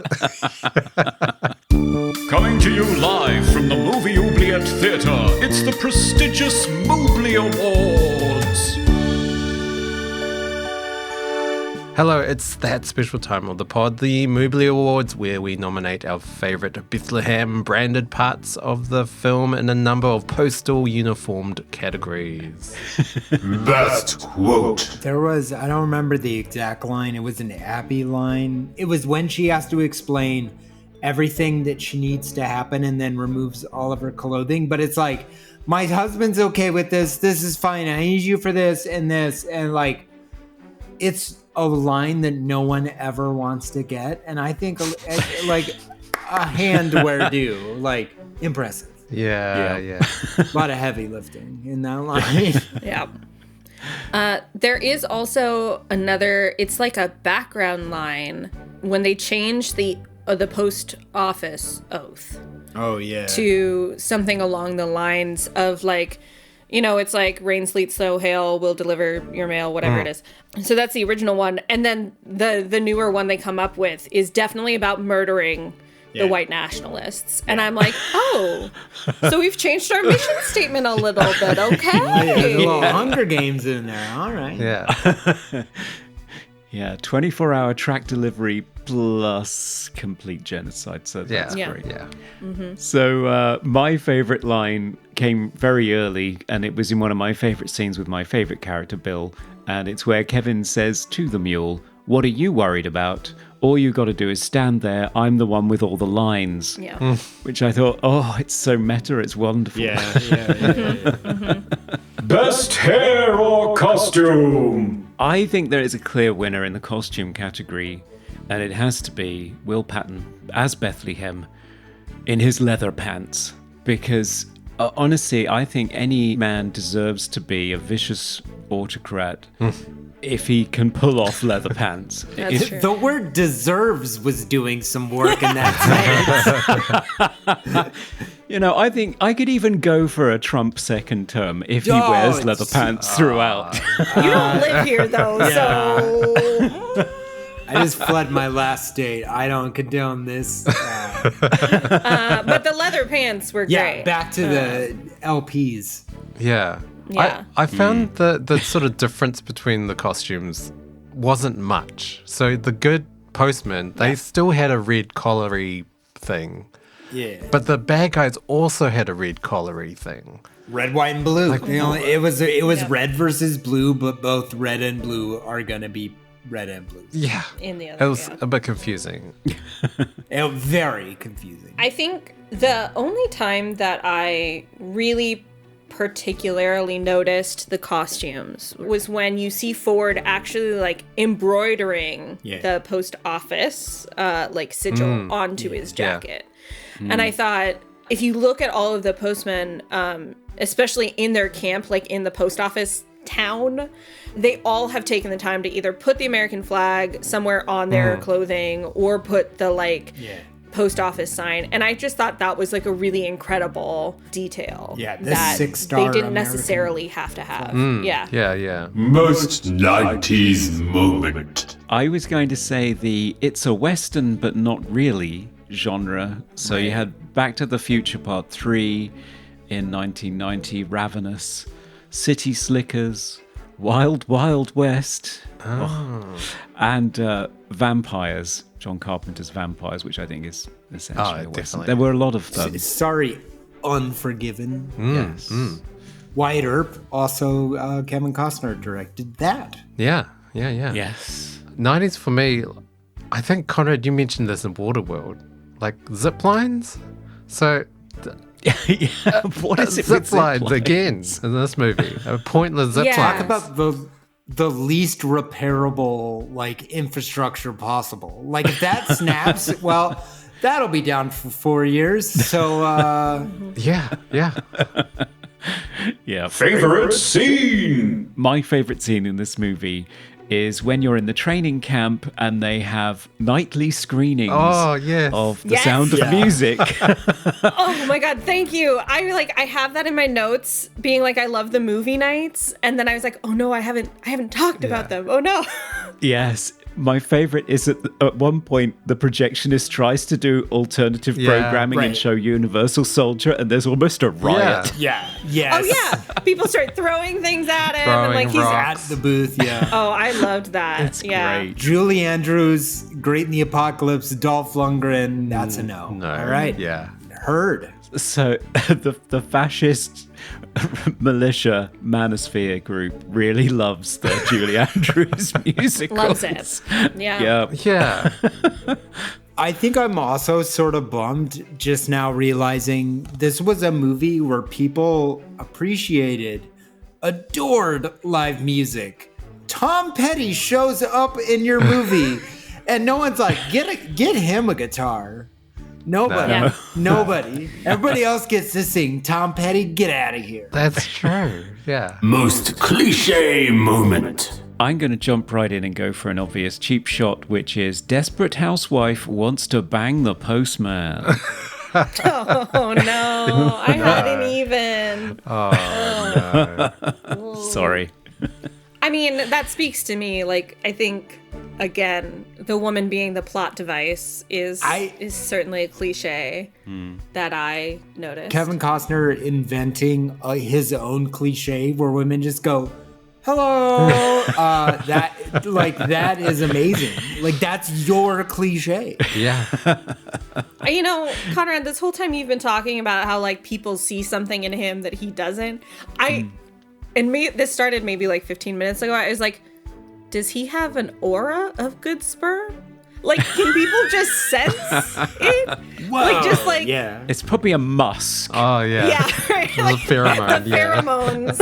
Coming to you live from the Movie Oubliette Theatre, it's the prestigious Mbly Awards. Hello, it's that special time of the pod, the Mbly Awards, where we nominate our favourite Bethlehem branded parts of the film in a number of postal uniformed categories. Best quote. There was, I don't remember the exact line. It was an Abby line. It was when she has to explain everything that she needs to happen and then removes all of her clothing. But it's like, my husband's okay with this. This is fine. I need you for this and this. And like, it's a line that no one ever wants to get. And I think like a hand where due, like impressive. Yeah. A lot of heavy lifting in that line. Yeah. There is also another, it's like a background line when they change the post office oath Oh, yeah. to something along the lines of like, you know, it's like rain, sleet, snow, hail, will deliver your mail, whatever it is. So that's the original one. And then the newer one they come up with is definitely about murdering the white nationalists. And I'm like, oh, so we've changed our mission statement a little bit. Okay. There's a little Hunger Games in there. All right. Yeah. Yeah, 24-hour track delivery plus complete genocide. So that's Yeah. great. Yeah. So my favorite line came very early, and it was in one of my favorite scenes with my favorite character, Bill. And it's where Kevin says to the mule, What are you worried about? All you got to do is stand there. I'm the one with all the lines. Yeah. Which I thought, oh, it's so meta. It's wonderful. Best hair or costume? I think there is a clear winner in the costume category, and it has to be Will Patton as Bethlehem in his leather pants. Because honestly, I think any man deserves to be a vicious autocrat if he can pull off leather pants. That's true. The word deserves was doing some work in that sentence. You know, I think I could even go for a Trump second term if he Oh, wears leather pants throughout. You don't live here, though, so... I just fled my last state. I don't condone this. But the leather pants were Yeah, great. back to the LPs. Yeah. Yeah. I found the sort of difference between the costumes wasn't much. So the good Postman, they still had a red collary thing. Yeah. But the bad guys also had a red collary thing. Red, white, and blue. It was red versus blue, but both red and blue are gonna be red and blue. Yeah. In the It other, was a bit confusing. Very confusing. I think the only time that I really particularly noticed the costumes was when you see Ford actually like embroidering the post office like sigil onto his jacket. And I thought, if you look at all of the postmen, especially in their camp, like in the post office town, they all have taken the time to either put the American flag somewhere on their clothing or put the post office sign. And I just thought that was like a really incredible detail. Yeah, this that 6-star they didn't American necessarily have to have. Yeah. Yeah. Most 90s moment. I was going to say it's a Western, but not really genre. So you had Back to the Future Part 3 in 1990, Ravenous, City Slickers, Wild Wild West, and Vampires, John Carpenter's Vampires, which I think is essentially a Western. definitely. There were a lot of them. Sorry, Unforgiven. Yes. Wyatt Earp, also Kevin Costner directed that. Yeah. Yes. 90s for me, I think, Conrad, you mentioned this in Waterworld. Like zip lines? So Yeah. What is it zip with lines again in this movie. A pointless zip Yeah. line. Talk about the least repairable like infrastructure possible. Like if that snaps, well, that'll be down for 4 years. So Yeah. Yeah. Favorite scene? My favorite scene in this movie is when you're in the training camp and they have nightly screenings yes. of The Yes. Sound of Music. Oh my god, thank you. I have that in my notes, being like, I love the movie nights, and then I was like, oh no, I haven't talked about them. Oh no. Yes. My favorite is at one point the projectionist tries to do alternative Yeah, programming and right. show Universal Soldier, and there's almost a riot. yes. Oh yeah. People start throwing things at him and like Throwing he's rocks. At the booth, yeah. Oh, I loved that. It's great. Julie Andrews, Great in the Apocalypse, Dolph Lundgren, that's a no. No. All right. Yeah. Heard. So the fascist militia manosphere group really loves the Julie Andrews musicals. Loves it. Yeah. Yeah. Yeah. I think I'm also sort of bummed just now realizing this was a movie where people appreciated, adored live music. Tom Petty shows up in your movie and no one's like, get him a guitar. Nobody. No. Yeah. Nobody. Everybody else gets to sing. Tom Petty, get out of here. That's true. Yeah. Most cliche moment. I'm going to jump right in and go for an obvious cheap shot, which is Desperate Housewife wants to bang the postman. Oh no. I hadn't even. Sorry. I mean, that speaks to me. Like, I think, again, the woman being the plot device is certainly a cliche that I noticed. Kevin Costner inventing his own cliche where women just go, hello. That is amazing. Like, that's your cliche. Yeah. You know, Conrad, this whole time you've been talking about how, like, people see something in him that he doesn't. This started maybe like 15 minutes ago. I was like, does he have an aura of good sperm? Like, can people just sense it? yeah. It's probably a musk. Oh, yeah. Yeah, right. The pheromone, the yeah. pheromones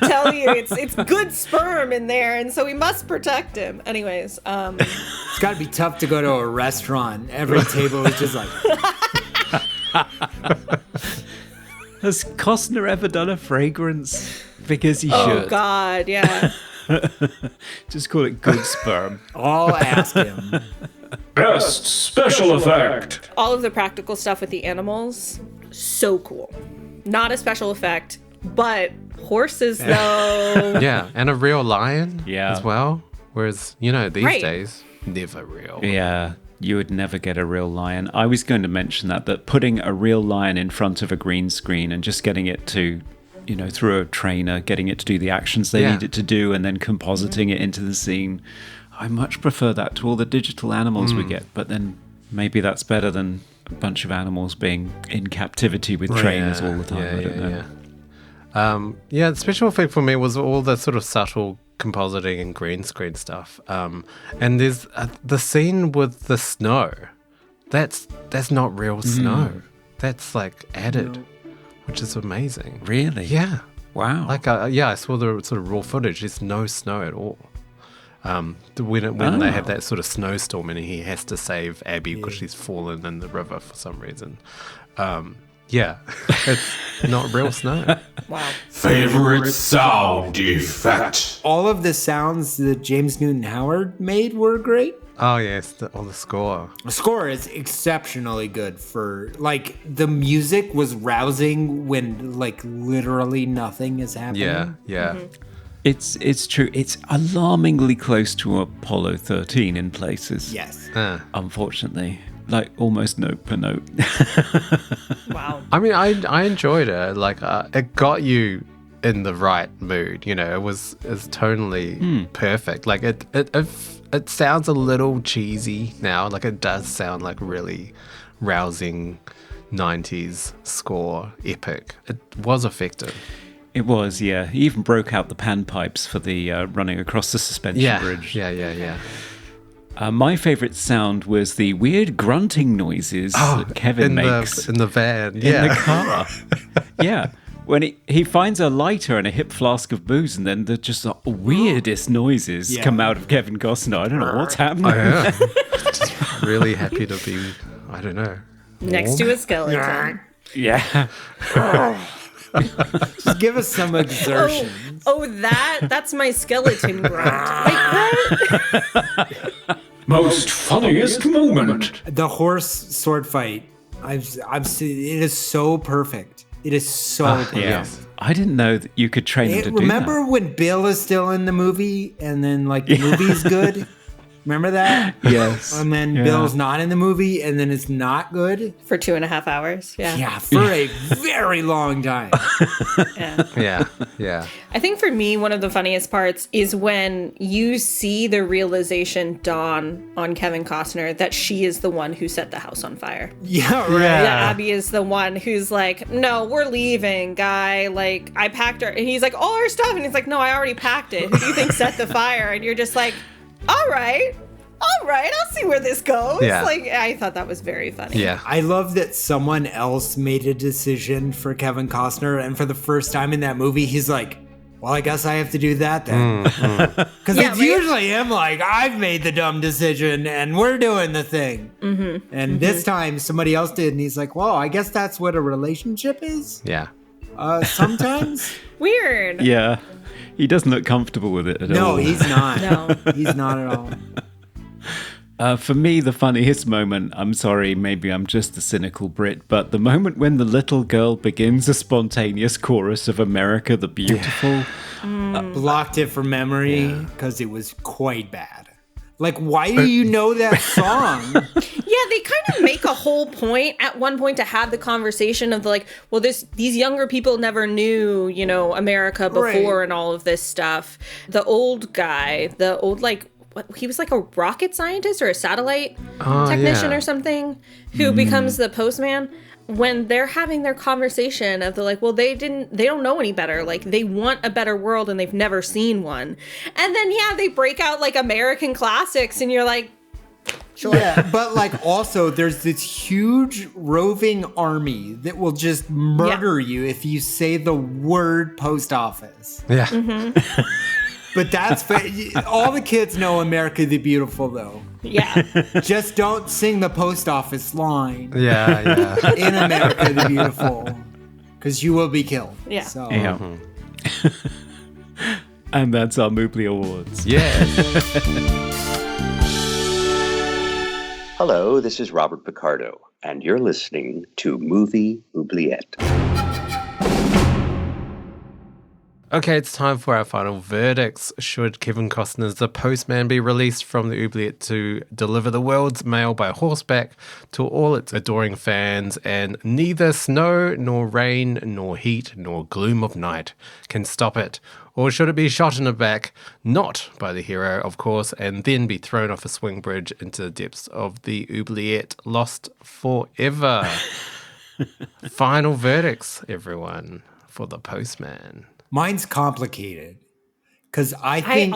tell you it's good sperm in there, and so we must protect him. Anyways, It's got to be tough to go to a restaurant. Every table is just like, Has Costner ever done a fragrance? Because he oh should. God, yeah. Just call it good sperm. I'll ask him. Best special effect. All of the practical stuff with the animals, so cool. Not a special effect, but horses though. Yeah, and a real lion Yeah. as well. Whereas, these Right. days, never real. Yeah, you would never get a real lion. I was going to mention that putting a real lion in front of a green screen and just getting it to, through a trainer, getting it to do the actions they need it to do and then compositing it into the scene. I much prefer that to all the digital animals we get, but then maybe that's better than a bunch of animals being in captivity with trainers all the time. I don't know. The special effect for me was all the sort of subtle compositing and green screen stuff. And there's the scene with the snow. That's not real snow. That's like added, which is amazing. Really? Yeah. Wow. Like, I saw the sort of raw footage. There's no snow at all. When they have that sort of snowstorm and he has to save Abby because she's fallen in the river for some reason. It's not real snow. Wow. Favorite sound effect. All of the sounds that James Newton Howard made were great. Oh, yes, on the score. The score is exceptionally good for, like, the music was rousing when, like, literally nothing is happening. Yeah. It's true. It's alarmingly close to Apollo 13 in places. Yes. Unfortunately. Like, almost note per note. Wow. I mean, I enjoyed it. Like, it got you in the right mood. It's tonally perfect. Like, it sounds a little cheesy now. Like, it does sound like really rousing 90s score epic. It was effective. It was, yeah. He even broke out the panpipes for the running across the suspension bridge. Yeah. My favourite sound was the weird grunting noises that Kevin makes in the van. in Yeah. the car. Yeah. When he finds a lighter and a hip flask of booze, and then the just the weirdest noises come out of Kevin Costner. I don't know what's happening. Yeah. Just really happy to be, I don't know. Next to a skeleton. Yeah. Just give us some exertion. That's my skeleton grunt. Like what? Most funniest moment. The horse sword fight, I've seen. It is so perfect. It is so perfect. Yeah. I didn't know that you could train him to do Remember that. when Bill is still in the movie and then like the movie's good? Remember that? Yes. And then Yeah. Bill's not in the movie and then it's not good? For 2.5 hours. Yeah. Yeah, for a very long time. Yeah. I think for me, one of the funniest parts is when you see the realization dawn on Kevin Costner that she is the one who set the house on fire. Yeah, right. That Abby is the one who's like, no, we're leaving, guy. Like, I packed her. And he's like, all our stuff. And he's like, no, I already packed it. Who do you think set the fire? And you're just like, all right, I'll see where this goes. Yeah. Like, I thought that was very funny. Yeah. I love that someone else made a decision for Kevin Costner, and for the first time in that movie, he's like, well, I guess I have to do that then. Because it's usually him like, I've made the dumb decision, and we're doing the thing. And this time, somebody else did, and he's like, well, I guess that's what a relationship is? Yeah. Sometimes? Weird. Yeah. He doesn't look comfortable with it at all. No, he's not. No. He's not at all. For me, the funniest moment, I'm sorry, maybe I'm just a cynical Brit, but the moment when the little girl begins a spontaneous chorus of America the Beautiful. Blocked it from memory because it was quite bad. Like, why do you know that song? Yeah, they kind of make a whole point at one point to have the conversation of like, well, these younger people never knew, America before Right. and all of this stuff. The old guy, he was like a rocket scientist or a satellite technician yeah. or something who becomes the postman. when they're having their conversation of the like, well, they don't know any better. Like, they want a better world and they've never seen one. And then, yeah, they break out like American classics and you're like, sure. Yeah, but like also there's this huge roving army that will just murder you if you say the word post office. Yeah. But that's all the kids know America the Beautiful though. Yeah. Just don't sing the post office line Yeah. in America the Beautiful because you will be killed. Yeah. So. Yeah. And that's our Mbly Awards. Yeah. Hello, this is Robert Picardo, and you're listening to Movie Oubliette. Okay, it's time for our final verdicts. Should Kevin Costner's The Postman be released from the Oubliette to deliver the world's mail by horseback to all its adoring fans, and neither snow, nor rain, nor heat, nor gloom of night can stop it? Or should it be shot in the back, not by the hero, of course, and then be thrown off a swing bridge into the depths of the Oubliette, lost forever? Final verdicts, everyone, for The Postman. Mine's complicated because I think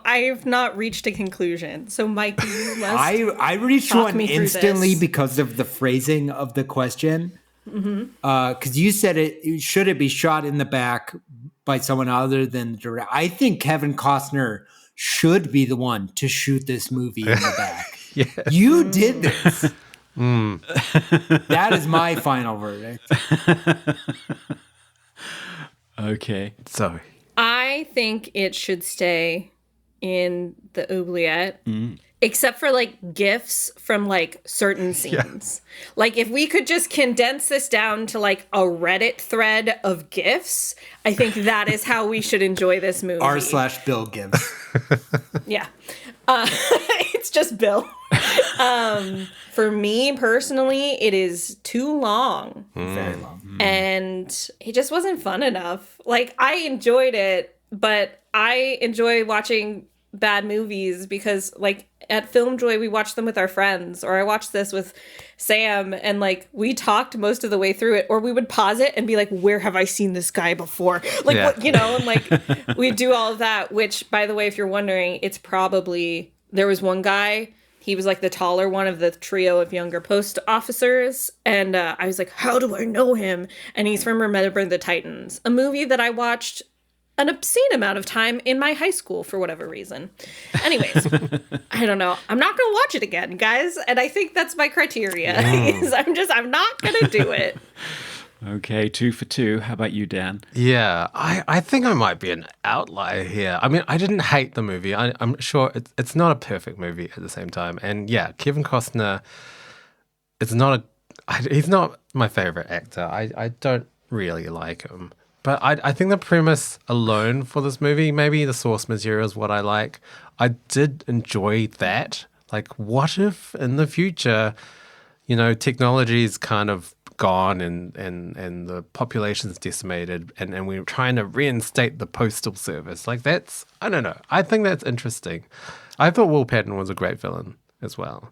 I've not reached a conclusion. So, Mike, you must I reached talk one me through instantly this. because of the phrasing of the question. Because you said should it be shot in the back by someone other than the director? I think Kevin Costner should be the one to shoot this movie in the back. You did this. That is my final verdict. Okay. So, I think it should stay in the Oubliette, except for like GIFs from like certain scenes. Like, if we could just condense this down to like a Reddit thread of GIFs, I think that is how we should enjoy this movie. R/Bill Gibbs. Yeah. It's just Bill. For me personally, it is too long. Very long. And it just wasn't fun enough. Like, I enjoyed it, but I enjoy watching bad movies because, like, at Film Joy, we watch them with our friends, or I watched this with Sam, and, like, we talked most of the way through it, or we would pause it and be like, where have I seen this guy before? Like, what, you know, and, like, we do all of that, which, by the way, if you're wondering, it's probably, there was one guy, he was like the taller one of the trio of younger post officers. And I was like, how do I know him? And he's from Remember the Titans, a movie that I watched an obscene amount of time in my high school for whatever reason. Anyways, I don't know. I'm not going to watch it again, guys. And I think that's my criteria. Is I'm not going to do it. Okay, 2 for 2. How about you, Dan? yeah, I think I might be an outlier here. I mean, I didn't hate the movie. I'm sure it's not a perfect movie at the same time. And yeah, Kevin Costner, he's not my favorite actor. I don't really like him. But I think the premise alone for this movie, maybe the source material is what I like. I did enjoy that. Like, what if in the future, you know, technology is kind of gone and the population's decimated and we're trying to reinstate the postal service. Like, that's, I don't know. I think that's interesting. I thought Will Patton was a great villain as well.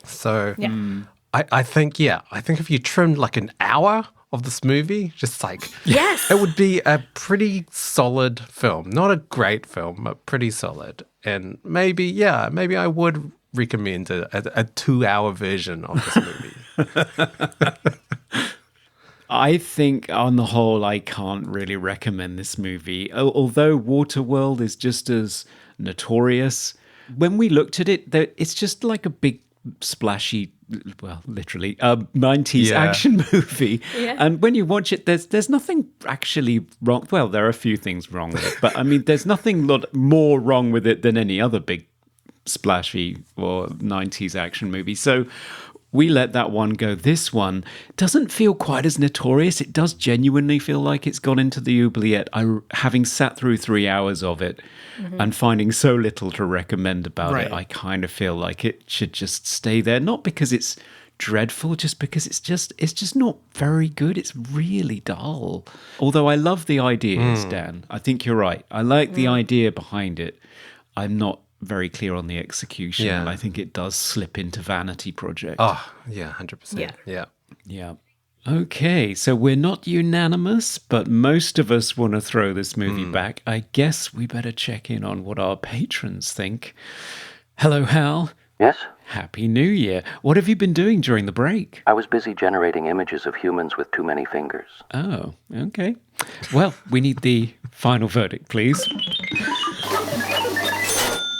So I think if you trimmed like an hour of this movie, just like, Yes. it would be a pretty solid film. Not a great film, but pretty solid. And maybe I would recommend a 2-hour version of this movie. I think on the whole, I can't really recommend this movie. Although Waterworld is just as notorious. When we looked at it, it's just like a big splashy, well, literally, 90s action movie. Yeah. And when you watch it, there's nothing actually wrong. Well, there are a few things wrong with it, but I mean, there's nothing more wrong with it than any other big splashy or 90s action movie. So we let that one go. This one doesn't feel quite as notorious. It does genuinely feel like it's gone into the oubliette. Having sat through 3 hours of it and finding so little to recommend about it, I kind of feel like it should just stay there. Not because it's dreadful, just because it's just not very good. It's really dull. Although I love the ideas, Dan. I think you're right. I like the idea behind it. I'm not very clear on the execution. And I think it does slip into vanity project. Oh, yeah, 100%. Yeah. Yeah. Okay, so we're not unanimous, but most of us want to throw this movie back. I guess we better check in on what our patrons think. Hello, Hal. Yes? Happy New Year. What have you been doing during the break? I was busy generating images of humans with too many fingers. Oh, okay. Well, we need the final verdict, please.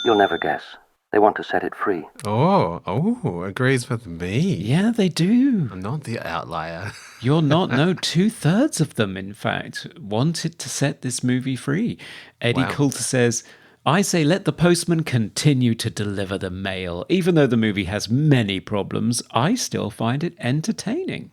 You'll never guess. They want to set it free. Oh, agrees with me. Yeah, they do. I'm not the outlier. You're not. No, 2/3 of them, in fact, wanted to set this movie free. Eddie Coulter says, I say let the postman continue to deliver the mail. Even though the movie has many problems, I still find it entertaining.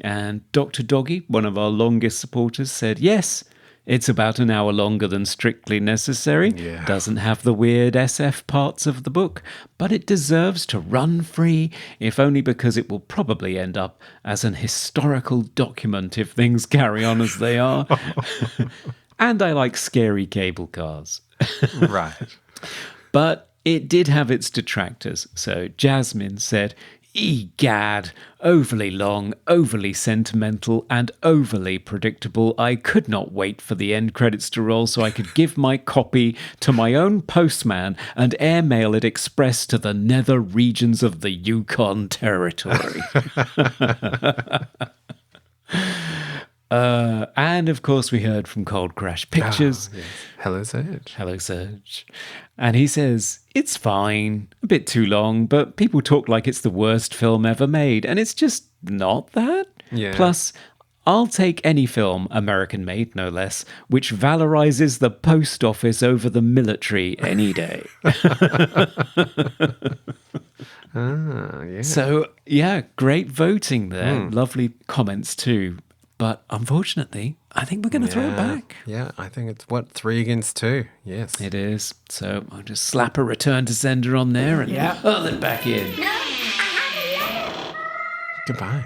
And Dr. Doggy, one of our longest supporters, said, yes, it's about an hour longer than strictly necessary. Yeah. Doesn't have the weird SF parts of the book, but it deserves to run free, if only because it will probably end up as an historical document if things carry on as they are. And I like scary cable cars. Right. But it did have its detractors. So Jasmine said, egad, overly long, overly sentimental, and overly predictable. I could not wait for the end credits to roll so I could give my copy to my own postman and airmail it express to the nether regions of the Yukon Territory. And of course we heard from Cold Crash Pictures. Yes. Hello, Serge. Hello, Serge. And he says, it's fine, a bit too long, but people talk like it's the worst film ever made, and it's just not that. Yeah. Plus, I'll take any film, American-made no less, which valorizes the post office over the military any day. Yeah. So, yeah, great voting there. Lovely comments too. But unfortunately, I think we're going to throw it back. Yeah, I think it's 3 against 2. Yes. It is. So I'll just slap a return to sender on there and hurl it back in. Goodbye.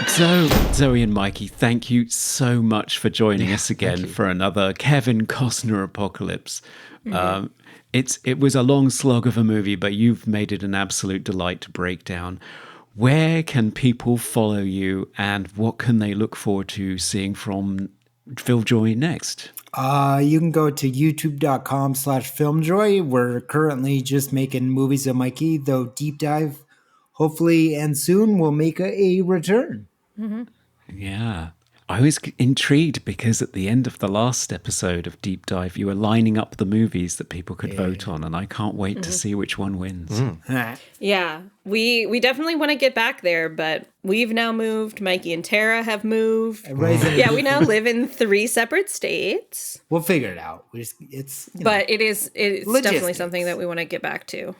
So, Zoe and Mikey, thank you so much for joining us again for another Kevin Costner apocalypse. It was a long slog of a movie, but you've made it an absolute delight to break down. Where can people follow you, and what can they look forward to seeing from Filmjoy next? You can go to youtube.com/filmjoy. We're currently just making movies of Mikey, though Deep Dive, hopefully and soon, will make a return. Yeah. I was intrigued because at the end of the last episode of Deep Dive, you were lining up the movies that people could vote on, and I can't wait to see which one wins. Yeah, we definitely want to get back there, but we've now moved. Mikey and Tara have moved. Yeah, we now live in 3 separate states. We'll figure it out. But it's definitely something that we want to get back to.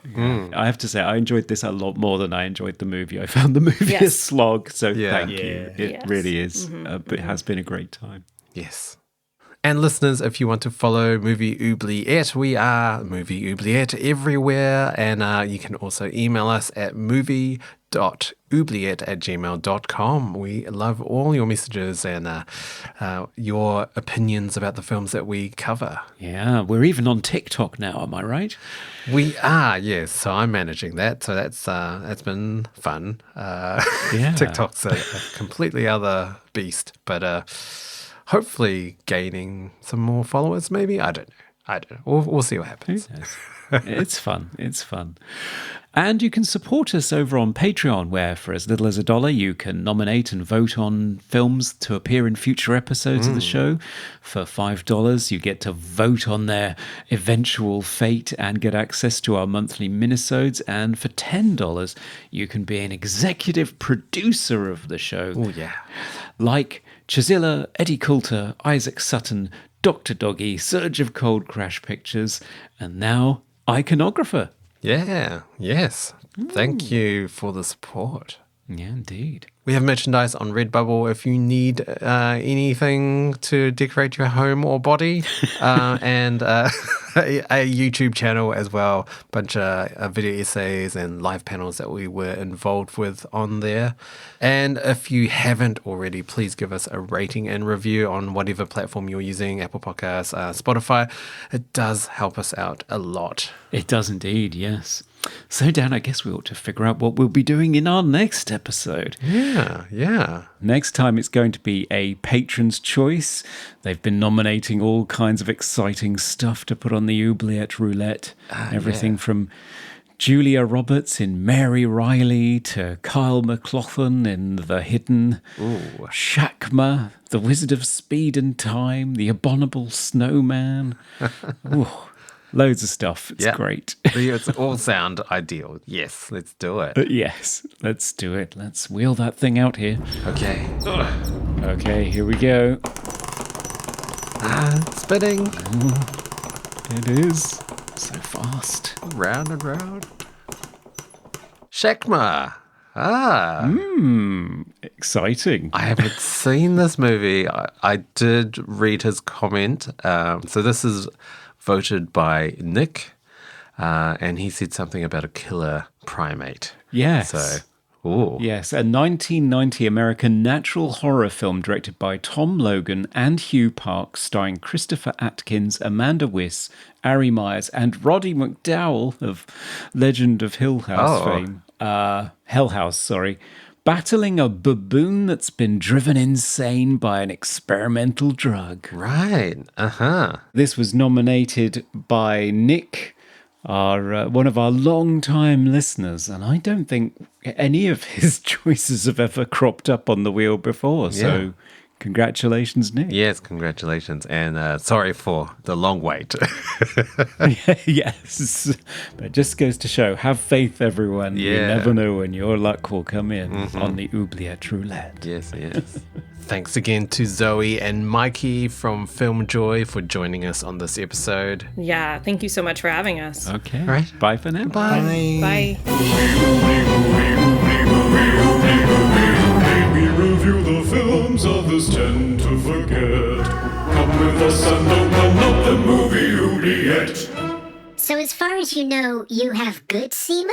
I have to say, I enjoyed this a lot more than I enjoyed the movie. I found the movie a slog, so thank you. It really is. But it has been a great time. Yes. And listeners, if you want to follow Movie Oubliette, we are Movie Oubliette everywhere. And you can also email us at movie.oubliette@gmail.com. We love all your messages and your opinions about the films that we cover. Yeah, we're even on TikTok now, am I right? We are, yes. So I'm managing that. So that's been fun. TikTok's a completely other beast, but hopefully gaining some more followers, maybe. I don't know. We'll see what happens. It's fun. It's fun. And you can support us over on Patreon, where for as little as $1, you can nominate and vote on films to appear in future episodes of the show. For $5, you get to vote on their eventual fate and get access to our monthly minisodes. And for $10, you can be an executive producer of the show. Oh, yeah. Like Chazilla, Eddie Coulter, Isaac Sutton, Dr. Doggy, Surge of Cold Crash Pictures, and now Iconographer. Yeah, yes. Thank you for the support. Yeah, indeed. We have merchandise on Redbubble if you need anything to decorate your home or body, and a YouTube channel as well. Bunch of video essays and live panels that we were involved with on there. And if you haven't already, please give us a rating and review on whatever platform you're using, Apple Podcasts, Spotify. It does help us out a lot. It does indeed, yes. So, Dan, I guess we ought to figure out what we'll be doing in our next episode. Yeah. Yeah. Next time it's going to be a patron's choice. They've been nominating all kinds of exciting stuff to put on the Oubliette roulette. Everything from Julia Roberts in Mary Riley to Kyle MacLachlan in The Hidden, Shakma, The Wizard of Speed and Time, The Abominable Snowman. Ooh, loads of stuff. It's great. It's all sound ideal. Yes, let's do it. Yes, let's do it. Let's wheel that thing out here. Okay. Okay, here we go. Spinning. It is. So fast. Round and round. Shakma. Exciting. I haven't seen this movie. I did read his comment. So this is voted by Nick. And he said something about a killer primate. Yes. So, yes, a 1990 American natural horror film directed by Tom Logan and Hugh Park, starring Christopher Atkins, Amanda Wyss, Ari Myers, and Roddy McDowell of Legend of Hill House fame. Hell House, sorry. Battling a baboon that's been driven insane by an experimental drug. Right. This was nominated by Nick, one of our long-time listeners, and I don't think any of his choices have ever cropped up on the wheel before. So, congratulations, Nick. Yes, congratulations, and sorry for the long wait. Yes, but it just goes to show: have faith, everyone. You never know when your luck will come in on the Oubliette roulette. Yes. Thanks again to Zoe and Mikey from Film Joy for joining us on this episode. Yeah, thank you so much for having us. Okay. All right. Bye for now. Bye. We review the films others tend to forget. Come with us and open up the movie Oubliette. So as far as you know, you have good semen?